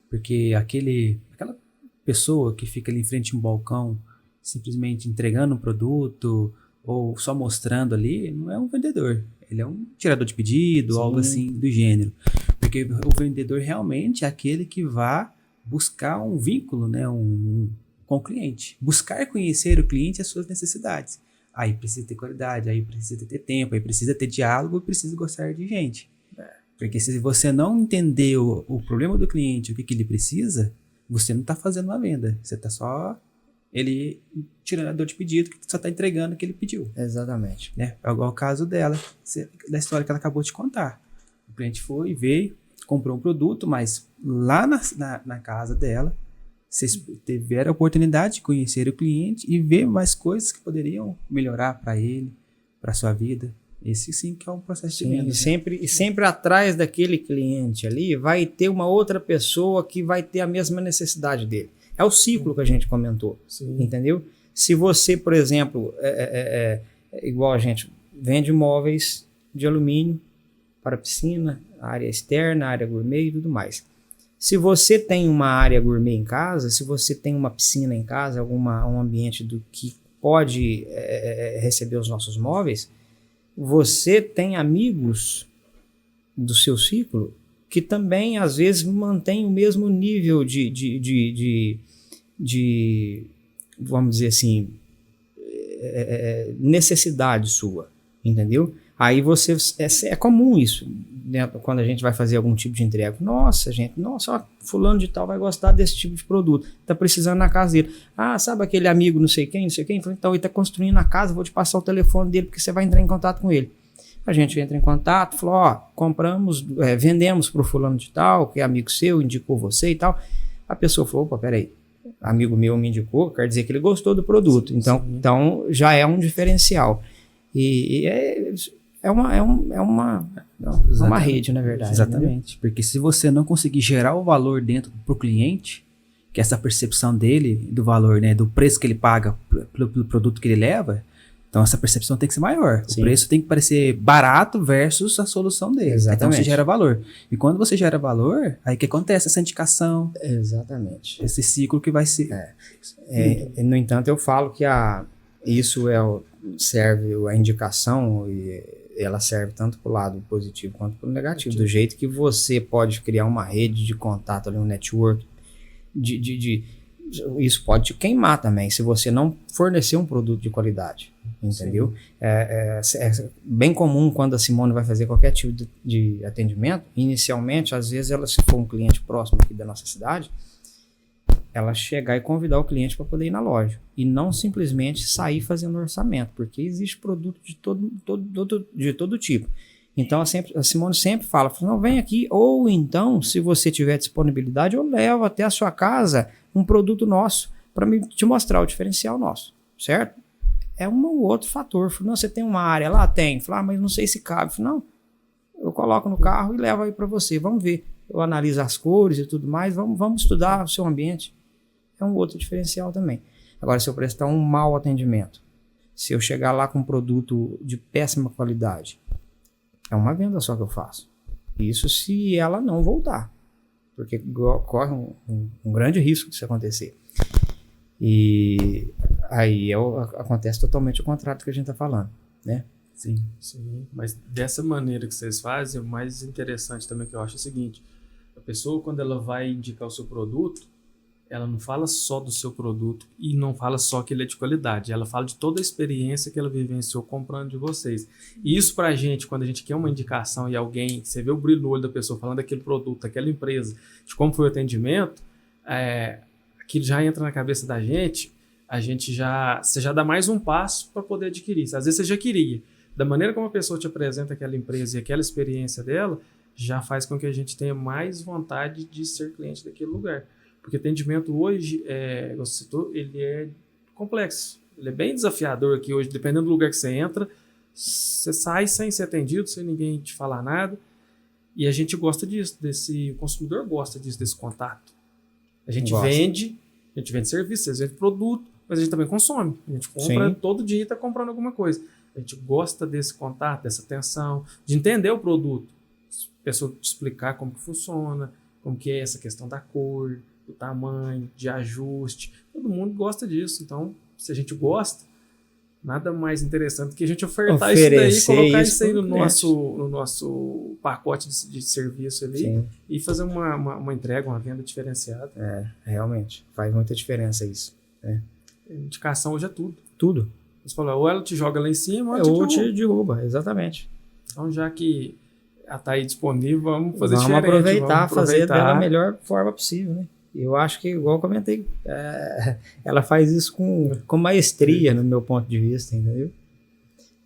porque aquela pessoa que fica ali em frente a um balcão simplesmente entregando um produto ou só mostrando ali, não é um vendedor, ele é um tirador de pedido,
Sim.
algo assim do gênero, porque o vendedor realmente é aquele que vai buscar um vínculo, né, com o cliente, buscar conhecer o cliente e as suas necessidades. Aí precisa ter qualidade, aí precisa ter tempo, aí precisa ter diálogo, precisa gostar de gente. Porque se você não entender o problema do cliente, o que ele precisa, você não está fazendo uma venda. Você está só ele tirando a dor de pedido, que só está entregando o que ele pediu.
Exatamente.
Né? É igual o caso dela, da história que ela acabou de contar. O cliente foi, veio, comprou um produto, mas lá na casa dela, vocês tiveram a oportunidade de conhecer o cliente e ver mais coisas que poderiam melhorar para ele, para sua vida. Esse sim que é um processo de venda.
E sempre atrás daquele cliente ali vai ter uma outra pessoa que vai ter a mesma necessidade dele. É o ciclo que a gente comentou, entendeu? Se você, por exemplo, igual a gente vende móveis de alumínio para piscina, área externa, área gourmet e tudo mais. Se você tem uma área gourmet em casa, se você tem uma piscina em casa, um ambiente do que pode receber os nossos móveis, você tem amigos do seu ciclo que também, às vezes, mantém o mesmo nível de vamos dizer assim, necessidade sua, entendeu? Aí você, é comum isso, né? Quando a gente vai fazer algum tipo de entrega. Nossa, ó, fulano de tal vai gostar desse tipo de produto, tá precisando na casa dele. Ah, sabe aquele amigo não sei quem? Então ele tá construindo a casa, vou te passar o telefone dele porque você vai entrar em contato com ele. A gente entra em contato, falou, ó, vendemos pro fulano de tal, que é amigo seu, indicou você e tal. A pessoa falou, opa, peraí, amigo meu me indicou, quer dizer que ele gostou do produto. Então já é um diferencial. E é uma rede, na verdade.
Exatamente. Né? Porque se você não conseguir gerar o valor dentro pro cliente, que é essa percepção dele do valor, né, do preço que ele paga pelo produto que ele leva, então essa percepção tem que ser maior. Sim. O preço tem que parecer barato versus a solução dele.
Exatamente.
Então você gera valor. E quando você gera valor, aí que acontece essa indicação.
Exatamente.
Esse ciclo que vai ser.
No entanto, eu falo que isso serve a indicação e ela serve tanto para o lado positivo quanto para o negativo. Do jeito que você pode criar uma rede de contato, um network, isso pode te queimar também, se você não fornecer um produto de qualidade, entendeu? É bem comum quando a Simone vai fazer qualquer tipo de atendimento, inicialmente, às vezes ela, se for um cliente próximo aqui da nossa cidade, ela chegar e convidar o cliente para poder ir na loja e não simplesmente sair fazendo orçamento, porque existe produto de todo tipo. Então a Simone sempre fala, não, vem aqui, ou então, se você tiver disponibilidade, eu levo até a sua casa um produto nosso para te mostrar o diferencial nosso, certo? É um ou outro fator. Não, você tem uma área lá? Tem. Mas não sei se cabe. Não, eu coloco no carro e levo aí para você. Vamos ver. Eu analiso as cores e tudo mais. Vamos estudar o seu ambiente. É um outro diferencial também. Agora, se eu prestar um mau atendimento, se eu chegar lá com um produto de péssima qualidade, é uma venda só que eu faço. Isso se ela não voltar. Porque corre um grande risco disso acontecer. E aí acontece totalmente o contrário do que a gente está falando, né?
Sim, mas dessa maneira que vocês fazem, o mais interessante também que eu acho é o seguinte, a pessoa quando ela vai indicar o seu produto, ela não fala só do seu produto e não fala só que ele é de qualidade, ela fala de toda a experiência que ela vivenciou comprando de vocês. E isso pra gente, quando a gente quer uma indicação e alguém, você vê o brilho no olho da pessoa falando daquele produto, daquela empresa, de como foi o atendimento, aquilo já entra na cabeça da gente, você já dá mais um passo para poder adquirir. Às vezes você já queria. Da maneira como a pessoa te apresenta aquela empresa e aquela experiência dela, já faz com que a gente tenha mais vontade de ser cliente daquele lugar. Porque atendimento hoje, você citou, ele é complexo. Ele é bem desafiador aqui hoje, dependendo do lugar que você entra, você sai sem ser atendido, sem ninguém te falar nada. E a gente gosta disso, o consumidor gosta disso, desse contato. A gente vende serviço, vocês vendem produto, mas a gente também consome. A gente compra todo dia e está comprando alguma coisa. A gente gosta desse contato, dessa atenção, de entender o produto. A pessoa te explicar como que funciona, como que é essa questão da cor, do tamanho, de ajuste. Todo mundo gosta disso. Então, se a gente gosta, nada mais interessante do que a gente ofertar isso daí, colocar isso aí no nosso pacote de serviço ali e fazer uma entrega, uma venda diferenciada.
Realmente. Faz muita diferença isso.
Indicação hoje é tudo.
Tudo.
Você falou, ou ela te joga lá em cima,
ou te derruba. Exatamente.
Então, já que ela está aí disponível, vamos fazer
vamos
diferente.
Aproveitar, fazer da melhor forma possível, né? Eu acho que, igual eu comentei, ela faz isso com maestria, no meu ponto de vista, entendeu?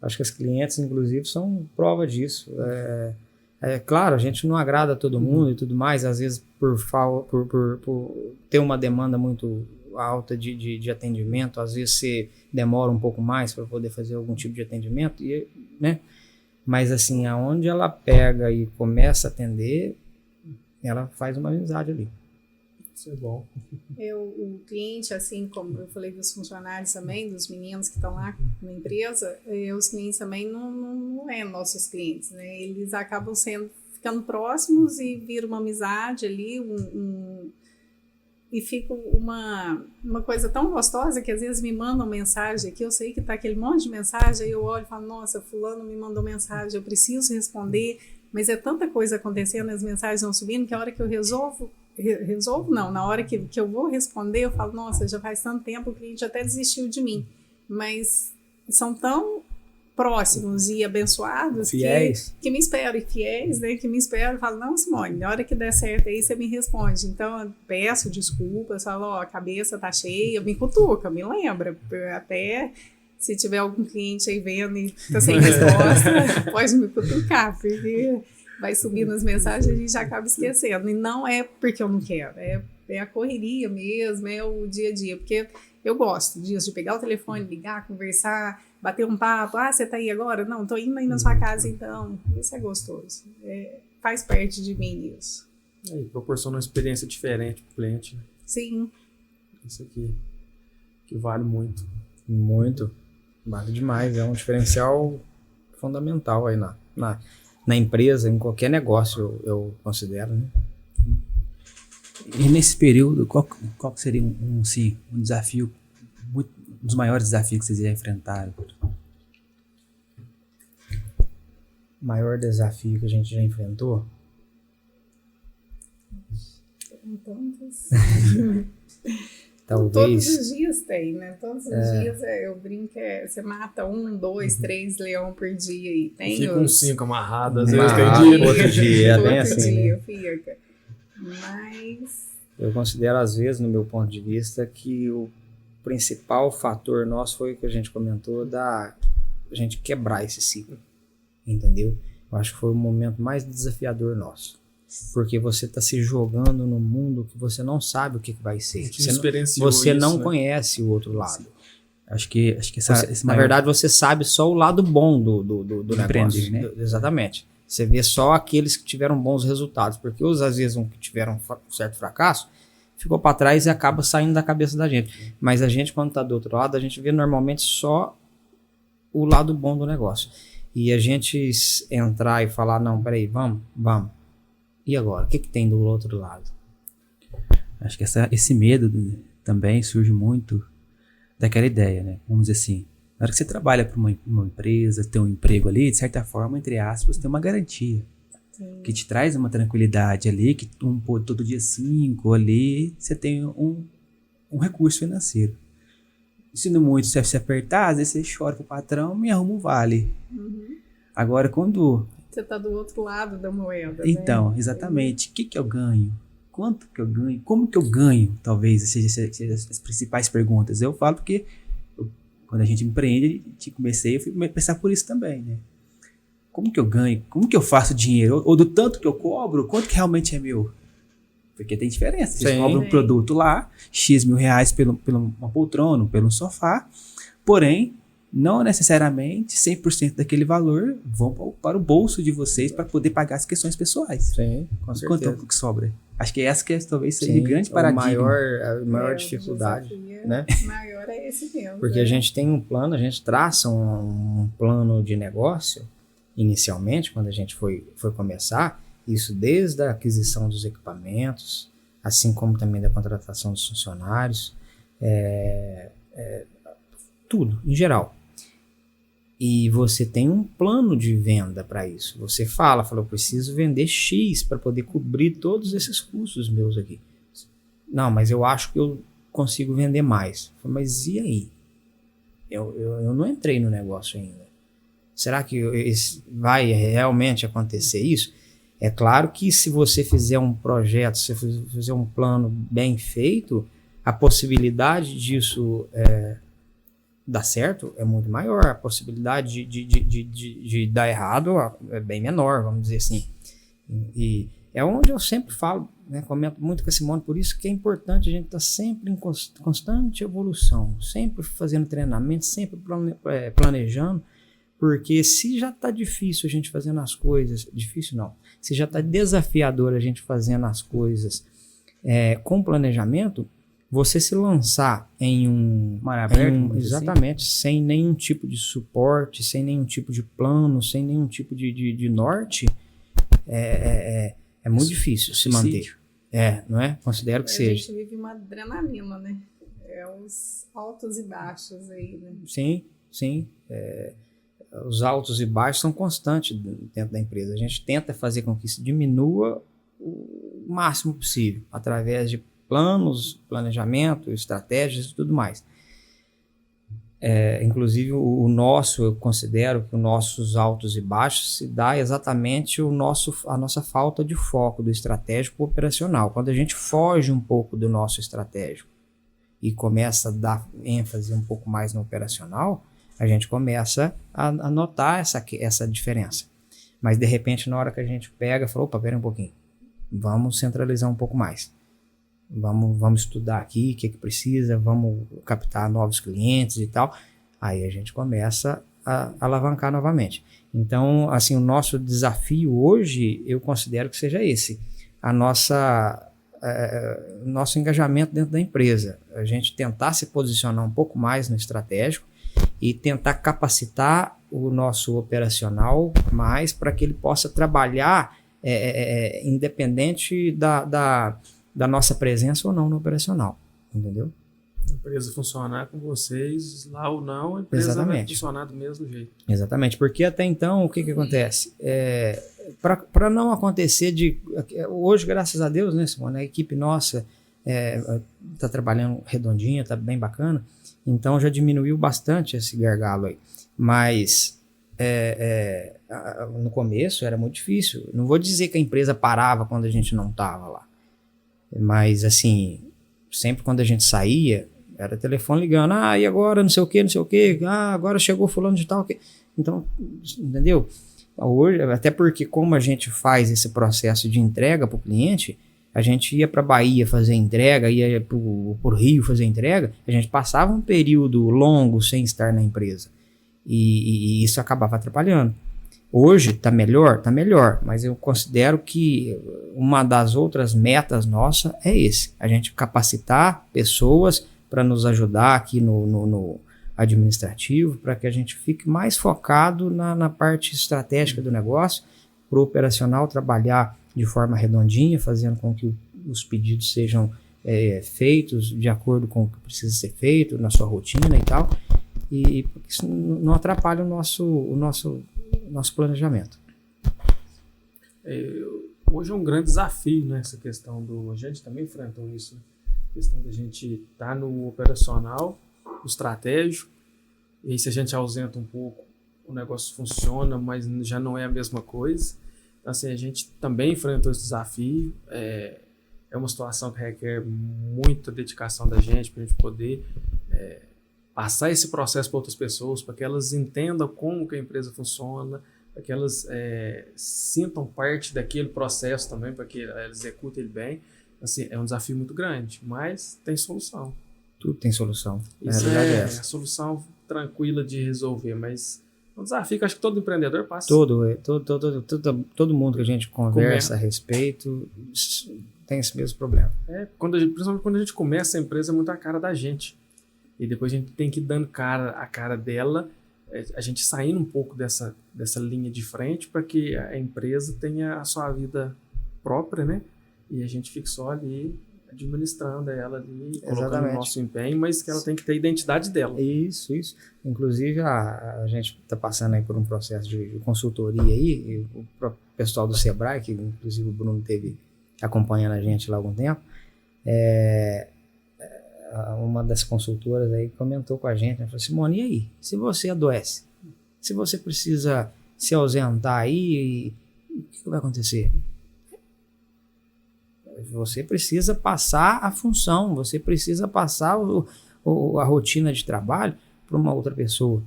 Acho que as clientes, inclusive, são prova disso. Claro, a gente não agrada a todo mundo e tudo mais, às vezes por ter uma demanda muito alta de atendimento, às vezes você demora um pouco mais para poder fazer algum tipo de atendimento, né? Mas assim, aonde ela pega e começa a atender, ela faz uma amizade ali.
Isso é bom.
O cliente, assim como eu falei dos funcionários também, dos meninos que estão lá na empresa, os clientes também não é nossos clientes, né? Eles acabam ficando próximos e vira uma amizade ali, e fica uma coisa tão gostosa que às vezes me mandam mensagem aqui, eu sei que tá aquele monte de mensagem, aí eu olho e falo, nossa, fulano me mandou mensagem, eu preciso responder, mas é tanta coisa acontecendo, as mensagens vão subindo, que a hora que eu na hora que eu vou responder, eu falo, nossa, já faz tanto tempo, o cliente até desistiu de mim, mas são tão próximos e abençoados que me esperam, e fiéis, né, que me esperam, eu falo, não, Simone, na hora que der certo aí, você me responde, então eu peço desculpas, falo, a cabeça tá cheia, me cutuca, me lembra, até se tiver algum cliente aí vendo e tá sem resposta, pode me cutucar, porque vai subindo as mensagens e a gente já acaba esquecendo, e não é porque eu não quero, é a correria mesmo, é o dia a dia, porque eu gosto disso, de pegar o telefone, ligar, conversar, bater um papo, você tá aí agora? Não, tô indo aí na sua casa então, isso é gostoso, faz parte de mim isso.
E proporciona uma experiência diferente pro cliente, né?
Sim.
Isso aqui que vale muito.
Muito, vale demais, é um diferencial fundamental aí na empresa, em qualquer negócio eu considero, né?
E nesse período, qual que seria um desafio, um dos maiores desafios que vocês já enfrentaram?
O maior desafio que a gente já enfrentou?
Tantos.
Talvez.
Todos os dias tem, né? Todos os dias eu brinco, você mata 1, 2, 3 leão por dia e tem.
Fica uns 5 amarrados, às
vezes
tem dia.
Outro dia, é bem
outro
assim.
dia
Né?
fica. Mas
eu considero, às vezes, no meu ponto de vista, que o principal fator nosso foi o que a gente comentou, da a gente quebrar esse ciclo, entendeu? Eu acho que foi o momento mais desafiador nosso. Porque você está se jogando no mundo que você não sabe o que vai ser. Você não conhece o outro lado.
Acho que esse
na verdade, você sabe só o lado bom do negócio.
Né?
Exatamente. Você vê só aqueles que tiveram bons resultados. Porque às vezes, que tiveram um certo fracasso, ficou para trás e acaba saindo da cabeça da gente. Mas a gente, quando está do outro lado, a gente vê normalmente só o lado bom do negócio. E a gente entrar e falar, não, peraí, vamos. E agora? O que tem do outro lado?
Acho que esse medo também surge muito daquela ideia, né? Vamos dizer assim, na hora que você trabalha para uma empresa, tem um emprego ali, de certa forma, entre aspas, tem uma garantia. Sim. Que te traz uma tranquilidade ali, que todo dia 5 ali, você tem um recurso financeiro. Se não muito você se apertar, às vezes você chora pro patrão e arruma um vale. Uhum. Agora, quando...
Você tá do outro lado da moeda,
então,
né?
Exatamente. O que eu ganho? Quanto que eu ganho? Como que eu ganho? Talvez sejam as principais perguntas. Eu falo porque quando a gente empreende, eu fui pensar por isso também, né? Como que eu ganho? Como que eu faço dinheiro? Ou do tanto que eu cobro, quanto que realmente é meu? Porque tem diferença. Você cobra um produto lá, X mil reais pelo uma poltrona, pelo sofá, porém, não necessariamente 100% daquele valor vão para o bolso de vocês para poder pagar as questões pessoais.
Sim, com certeza.
Quanto que sobra? Acho que essa que talvez seja o grande paradigma.
A maior dificuldade, né?
Maior é esse mesmo.
Porque a gente tem um plano, a gente traça um plano de negócio, inicialmente, quando a gente foi começar, isso desde a aquisição dos equipamentos, assim como também da contratação dos funcionários, tudo, em geral. E você tem um plano de venda para isso. Você fala, eu preciso vender X para poder cobrir todos esses custos meus aqui. Não, mas eu acho que eu consigo vender mais. Mas e aí? Eu não entrei no negócio ainda. Será que vai realmente acontecer isso? É claro que se você fizer um projeto, se você fizer um plano bem feito, a possibilidade disso dar certo é muito maior. A possibilidade de dar errado é bem menor, vamos dizer assim. E é onde eu sempre falo, né, comento muito com a Simone, por isso que é importante a gente estar sempre em constante evolução, sempre fazendo treinamento, sempre planejando, porque se já está difícil a gente fazendo as coisas, difícil não, se já está desafiador a gente fazendo as coisas com planejamento, você se lançar em
mar aberto,
exatamente, assim, sem nenhum tipo de suporte, sem nenhum tipo de plano, sem nenhum tipo de norte, é muito difícil se manter. Não é? Considero que seja.
A gente vive uma adrenalina, né? Os altos e baixos aí, né?
Sim. Os altos e baixos são constantes dentro da empresa. A gente tenta fazer com que isso diminua o máximo possível, através de planos, planejamento, estratégias e tudo mais. Inclusive eu considero que os nossos altos e baixos se dá exatamente a nossa falta de foco do estratégico operacional. Quando a gente foge um pouco do nosso estratégico e começa a dar ênfase um pouco mais no operacional, a gente começa a notar essa diferença. Mas de repente, na hora que a gente pega, fala, opa, pera um pouquinho, vamos centralizar um pouco mais. Vamos estudar aqui o que precisa, vamos captar novos clientes e tal. Aí a gente começa a alavancar novamente. Então, assim, o nosso desafio hoje, eu considero que seja esse. Nosso engajamento dentro da empresa. A gente tentar se posicionar um pouco mais no estratégico e tentar capacitar o nosso operacional mais para que ele possa trabalhar independente da nossa presença ou não no operacional, entendeu?
A empresa funcionar com vocês, lá ou não, a empresa vai funcionar do mesmo jeito.
Exatamente, porque até então, o que acontece? Para não acontecer hoje, graças a Deus, né, Simone, a equipe nossa está trabalhando redondinha, está bem bacana, então já diminuiu bastante esse gargalo aí, mas no começo era muito difícil. Não vou dizer que a empresa parava quando a gente não estava lá, mas assim, sempre quando a gente saía, era telefone ligando, e agora não sei o que, agora chegou fulano de tal, então, entendeu? Hoje, até porque como a gente faz esse processo de entrega para o cliente, a gente ia para Bahia fazer entrega, ia para o Rio fazer entrega, a gente passava um período longo sem estar na empresa. E isso acabava atrapalhando. Hoje está melhor, mas eu considero que uma das outras metas nossa é a gente capacitar pessoas para nos ajudar aqui no administrativo, para que a gente fique mais focado na parte estratégica do negócio, para o operacional trabalhar de forma redondinha, fazendo com que os pedidos sejam feitos de acordo com o que precisa ser feito, na sua rotina e tal, e isso não atrapalha o nosso planejamento.
Hoje é um grande desafio, né, essa questão a gente também enfrentou isso, a questão da gente estar no operacional, no estratégico, e aí se a gente ausenta um pouco, o negócio funciona, mas já não é a mesma coisa. Então, assim, a gente também enfrentou esse desafio. É uma situação que requer muita dedicação da gente para a gente poder passar esse processo para outras pessoas, para que elas entendam como que a empresa funciona, para que elas sintam parte daquele processo também, para que elas executem ele bem. Assim, é um desafio muito grande, mas tem solução.
Tudo tem solução.
Isso é a solução tranquila de resolver, mas é um desafio que acho que todo empreendedor passa.
Todo mundo que a gente conversa a respeito tem esse mesmo problema.
Principalmente quando a gente começa a empresa, é muito a cara da gente. E depois a gente tem que ir dando a cara dela, a gente saindo um pouco dessa linha de frente para que a empresa tenha a sua vida própria, né? E a gente fique só ali administrando ela ali, colocando o nosso empenho, mas que ela tem que ter a identidade dela.
Isso. Inclusive, a gente está passando aí por um processo de consultoria aí, e o próprio pessoal do Sebrae, que inclusive o Bruno teve acompanhando a gente lá há algum tempo, uma das consultoras aí comentou com a gente, né, falou: Simone, e aí? Se você adoece, se você precisa se ausentar aí, o que vai acontecer? Você precisa passar a função, você precisa passar a rotina de trabalho para uma outra pessoa.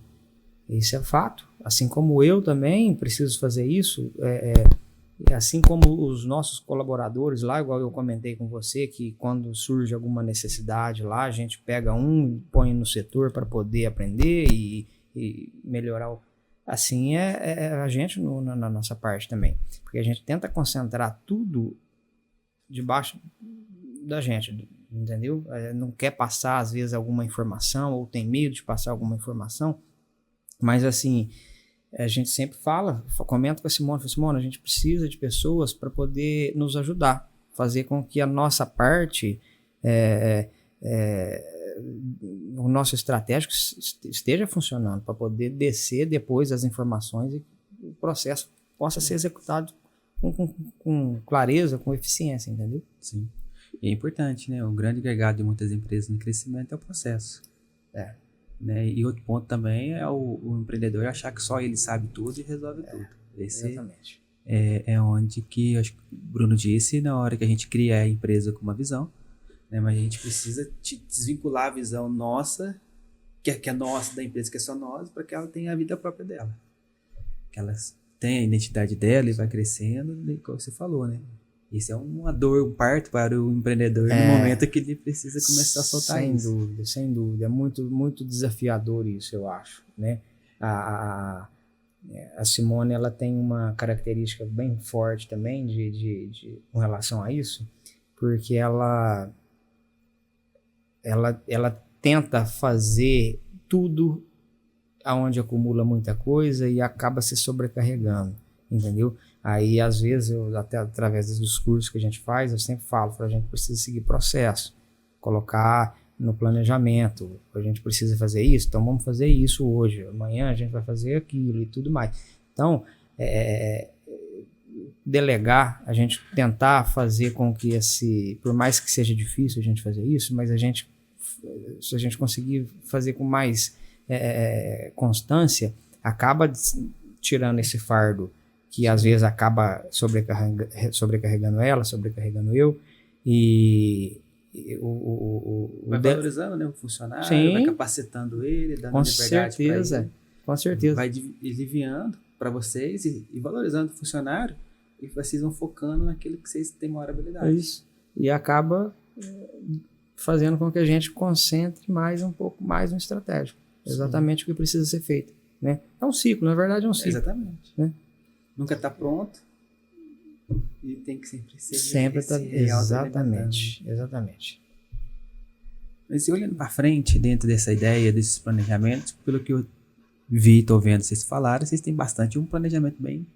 Isso é fato. Assim como eu também preciso fazer isso, assim como os nossos colaboradores lá, igual eu comentei com você, que quando surge alguma necessidade lá, a gente pega e põe no setor para poder aprender e melhorar. Assim a gente na nossa parte também. Porque a gente tenta concentrar tudo debaixo da gente, entendeu? Não quer passar às vezes alguma informação ou tem medo de passar alguma informação, mas assim, a gente sempre comenta com a Simone, a gente precisa de pessoas para poder nos ajudar, fazer com que a nossa parte, o nosso estratégico esteja funcionando, para poder descer depois as informações e o processo possa ser executado com clareza, com eficiência, entendeu?
Sim. E é importante, né? O grande agregado de muitas empresas no crescimento é o processo. Né? E outro ponto também é o empreendedor achar que só ele sabe tudo e resolve tudo.
Exatamente.
É onde que, acho que o Bruno disse, na hora que a gente cria a empresa com uma visão, né? Mas a gente precisa desvincular a visão nossa, que é nossa, da empresa, que é só nós, para que ela tenha a vida própria dela. Que ela tem a identidade dela e vai crescendo, como você falou, né? Isso é uma dor, um parto para o empreendedor no momento que ele precisa começar a soltar isso.
Sem dúvida. É muito, muito desafiador isso, eu acho, né? A Simone, ela tem uma característica bem forte também com relação a isso, porque ela tenta fazer tudo aonde acumula muita coisa e acaba se sobrecarregando, entendeu? Aí, às vezes, até através dos cursos que a gente faz, eu sempre falo, a gente precisa seguir processo, colocar no planejamento, a gente precisa fazer isso, então vamos fazer isso hoje, amanhã a gente vai fazer aquilo e tudo mais. Então, delegar, a gente tentar fazer com que por mais que seja difícil a gente fazer isso, mas se a gente conseguir fazer com mais constância, acaba tirando esse fardo que às vezes acaba sobrecarregando ela, sobrecarregando eu, e
vai valorizando, né, o funcionário,
sim,
vai capacitando ele, dando liberdade para ele.
Com certeza.
Vai aliviando, para vocês e valorizando o funcionário, e vocês vão focando naquilo que vocês têm maior habilidade.
É isso. E acaba fazendo com que a gente concentre mais um pouco mais no estratégico. Exatamente o que precisa ser feito, né? É um ciclo, na verdade é um ciclo.
Exatamente.
Né?
Nunca está pronto e tem que sempre ser.
Sempre está. Exatamente.
Mas olhando para frente, dentro dessa ideia, desses planejamentos, pelo que eu vi e estou vendo vocês falarem, vocês têm bastante um planejamento bem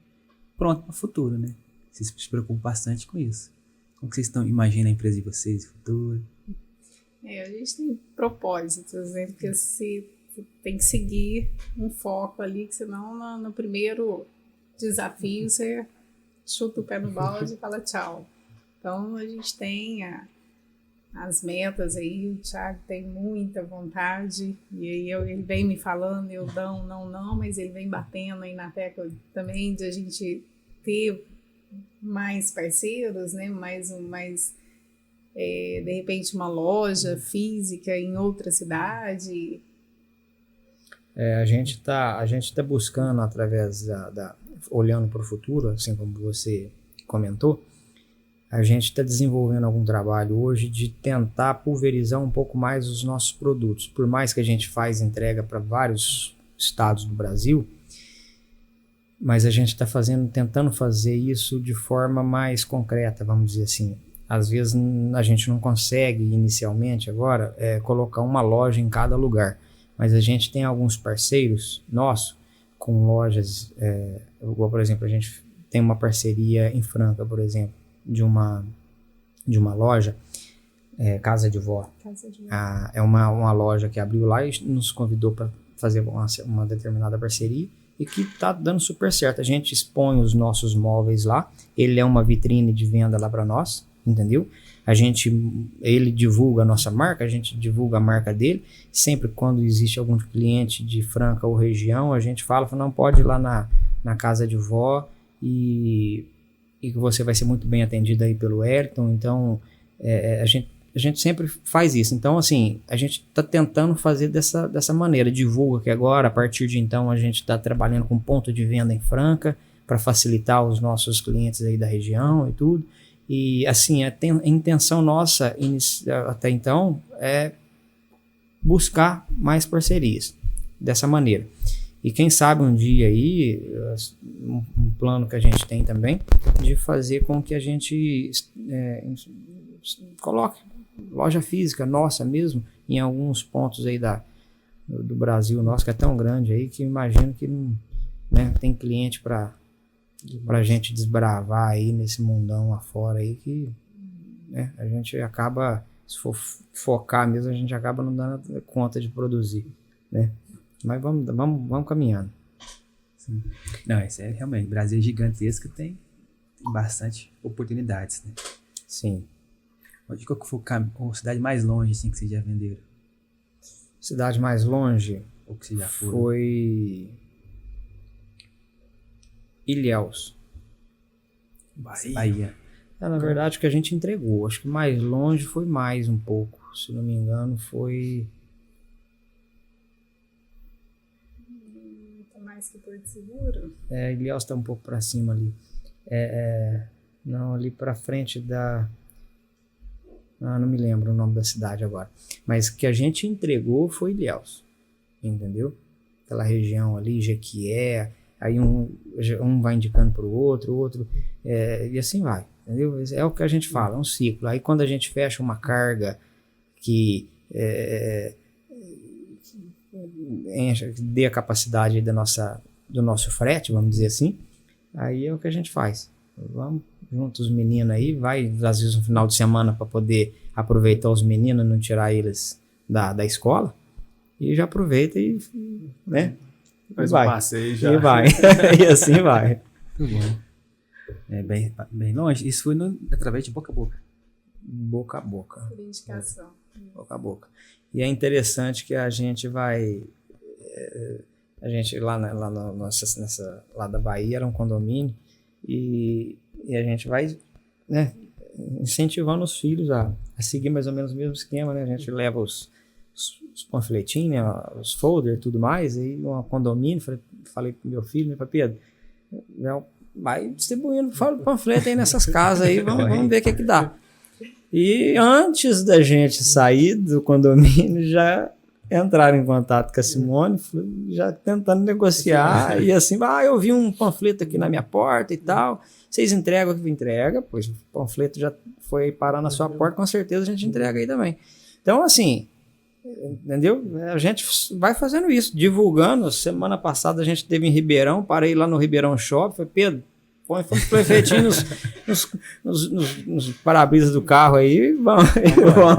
pronto para o futuro, né? Vocês se preocupam bastante com isso. Como que vocês imaginam a empresa de vocês no futuro?
A gente tem propósitos, né? Porque você tem que seguir um foco ali, que senão no primeiro desafio você chuta o pé no balde e fala tchau. Então a gente tem as metas aí, o Thiago tem muita vontade, e aí ele vem me falando, eu não, mas ele vem batendo aí na tecla também de a gente ter mais parceiros, né? De repente uma loja física em outra cidade.
A gente tá buscando através olhando para o futuro, assim como você comentou, a gente está desenvolvendo algum trabalho hoje de tentar pulverizar um pouco mais os nossos produtos. Por mais que a gente faz entrega para vários estados do Brasil, mas a gente está tentando fazer isso de forma mais concreta, vamos dizer assim. Às vezes a gente não consegue inicialmente agora colocar uma loja em cada lugar, mas a gente tem alguns parceiros nossos com lojas, por exemplo, a gente tem uma parceria em Franca, por exemplo, de uma loja, Casa de Vó. É uma loja que abriu lá e nos convidou para fazer uma determinada parceria e que está dando super certo. A gente expõe os nossos móveis lá, ele é uma vitrine de venda lá para nós, entendeu? Ele divulga a nossa marca, a gente divulga a marca dele. Sempre quando existe algum cliente de Franca ou região, a gente fala, não, pode ir lá na Casa de Vó e que você vai ser muito bem atendido aí pelo Ayrton. Então a gente sempre faz isso. Então assim, a gente está tentando fazer dessa maneira, divulga que agora, a partir de então, a gente está trabalhando com ponto de venda em Franca para facilitar os nossos clientes aí da região e tudo. E assim, a intenção nossa até então é buscar mais parcerias dessa maneira. E quem sabe um dia aí, um plano que a gente tem também, de fazer com que a gente coloque loja física nossa mesmo, em alguns pontos aí do Brasil nosso, que é tão grande aí, que imagino que tem cliente para gente desbravar aí nesse mundão afora aí, que a gente acaba, se for focar mesmo, a gente acaba não dando conta de produzir, né? Mas vamos caminhando.
Sim. Não, isso é realmente, o Brasil é gigantesco, tem bastante oportunidades, né?
Sim.
Qual que foi a cidade mais longe assim, que vocês já venderam?
Cidade mais longe
ou que vocês já foram?
Foi Ilhéus.
Bahia.
Na verdade, o que a gente entregou. Acho que mais longe foi mais um pouco. Se não me engano, foi...
mais que Porto Seguro?
Ilhéus está um pouco para cima ali. Não, ali para frente não me lembro o nome da cidade agora. Mas o que a gente entregou foi Ilhéus. Entendeu? Aquela região ali, Jequié. Aí um vai indicando para o outro, e assim vai. Entendeu? É o que a gente fala, é um ciclo. Aí quando a gente fecha uma carga que dê a capacidade do nosso frete, vamos dizer assim, aí é o que a gente faz. Vamos junto os meninos aí, vai às vezes no final de semana para poder aproveitar os meninos, não tirar eles da escola, e já aproveita e
faz um passeio já.
E vai. E assim vai.
Muito bom. Bem longe. Isso foi através de boca a boca.
Boca a boca.
Por indicação.
Boca a boca. E é interessante que a gente vai... A gente lá da Bahia era um condomínio e a gente vai incentivando os filhos a seguir mais ou menos o mesmo esquema, né? A gente leva os panfletinhos, né? Os folders e tudo mais, aí um condomínio, falei pro meu filho, Pedro, vai distribuindo panfleto aí nessas casas aí, vamos ver o que dá. E antes da gente sair do condomínio, já entraram em contato com a Simone, já tentando negociar, e assim, eu vi um panfleto aqui na minha porta e tal, vocês entregam o que entrega, pois o panfleto já foi parar na sua porta, com certeza a gente entrega aí também. Então, assim, entendeu? A gente vai fazendo isso, divulgando. Semana passada a gente esteve em Ribeirão, parei lá no Ribeirão Shopping, falei, Pedro, põe panfletinho nos para-brisas do carro aí, vamos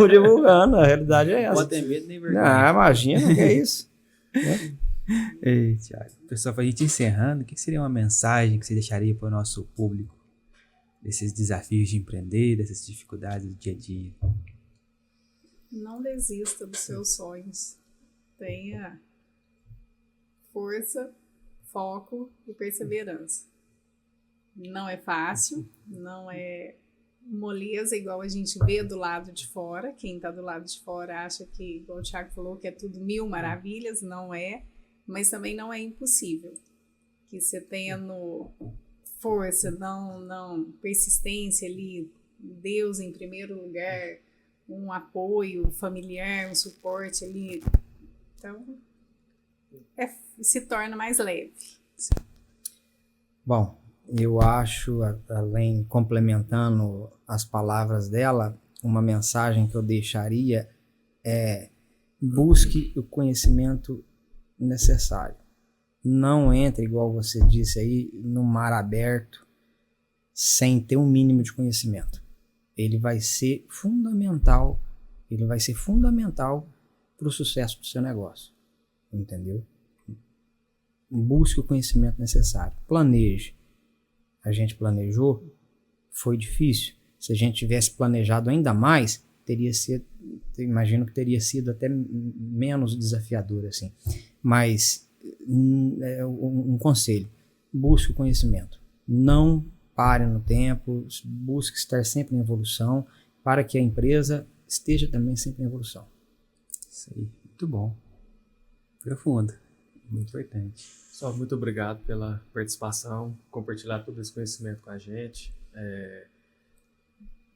divulgando, a realidade é essa.
Pode ter medo nem vergonha.
Não, imagina, que é isso.
Ei, Thiago. Pessoal, para a gente encerrando, o que seria uma mensagem que você deixaria para o nosso público desses desafios de empreender, dessas dificuldades do dia a dia?
Não desista dos seus sonhos. Tenha força, foco e perseverança. Não é fácil, não é moleza igual a gente vê do lado de fora. Quem está do lado de fora acha que, igual o Thiago falou, que é tudo mil maravilhas. Não é, mas também não é impossível. Que você tenha força, persistência ali, Deus em primeiro lugar, um apoio familiar, um suporte ali. Então, se torna mais leve.
Bom, eu acho, além, complementando as palavras dela, uma mensagem que eu deixaria é: busque o conhecimento necessário. Não entre, igual você disse aí, no mar aberto sem ter um mínimo de conhecimento. Ele vai ser fundamental para o sucesso do seu negócio, entendeu? Busque o conhecimento necessário, planeje. A gente planejou, foi difícil. Se a gente tivesse planejado ainda mais, imagino que teria sido até menos desafiador assim. Mas um conselho: busque o conhecimento, não pare no tempo, busque estar sempre em evolução, para que a empresa esteja também sempre em evolução.
Isso aí, muito bom. Profundo, muito importante.
Pessoal, muito obrigado pela participação, compartilhar todo esse conhecimento com a gente.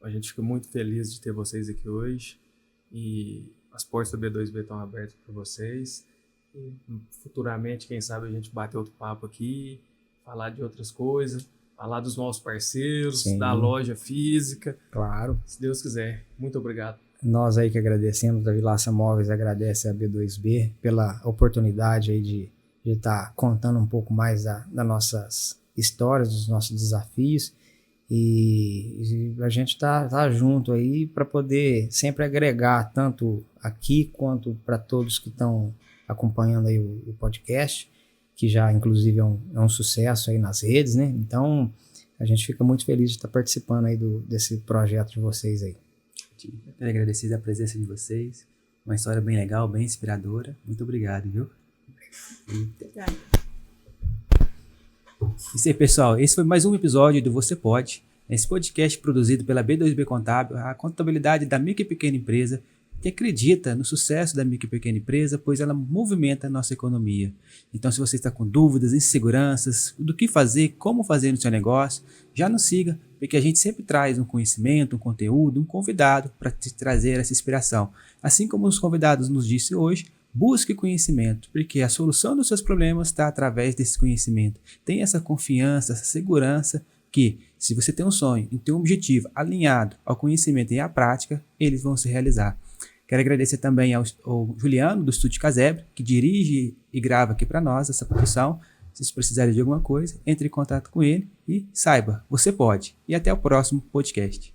A gente fica muito feliz de ter vocês aqui hoje, e as portas da B2B estão abertas para vocês. E futuramente, quem sabe, a gente bater outro papo aqui, falar de outras coisas, falar dos nossos parceiros,
Sim.
Da loja física.
Claro.
Se Deus quiser. Muito obrigado.
Nós aí que agradecemos, da Vilaça Móveis agradece a B2B pela oportunidade aí de estar contando um pouco mais das nossas histórias, dos nossos desafios, e a gente está junto aí para poder sempre agregar, tanto aqui quanto para todos que estão acompanhando aí o podcast, que já inclusive é um sucesso aí nas redes, né? Então a gente fica muito feliz de estar participando aí desse projeto de vocês aí.
Eu quero agradecer a presença de vocês, uma história bem legal, bem inspiradora. Muito obrigado, viu? Isso aí, pessoal, esse foi mais um episódio do Você Pode, esse podcast produzido pela B2B Contábil, a contabilidade da micro e pequena empresa, que acredita no sucesso da micro e pequena empresa, pois ela movimenta a nossa economia. Então, se você está com dúvidas, inseguranças, do que fazer, como fazer no seu negócio, já nos siga, porque a gente sempre traz um conhecimento, um conteúdo, um convidado para te trazer essa inspiração. Assim como os convidados nos disse hoje, busque conhecimento, porque a solução dos seus problemas está através desse conhecimento. Tenha essa confiança, essa segurança que, se você tem um sonho e tem um objetivo alinhado ao conhecimento e à prática, eles vão se realizar. Quero agradecer também ao Juliano, do Estúdio Casebre, que dirige e grava aqui para nós essa produção. Se vocês precisarem de alguma coisa, entre em contato com ele e saiba, você pode. E até o próximo podcast.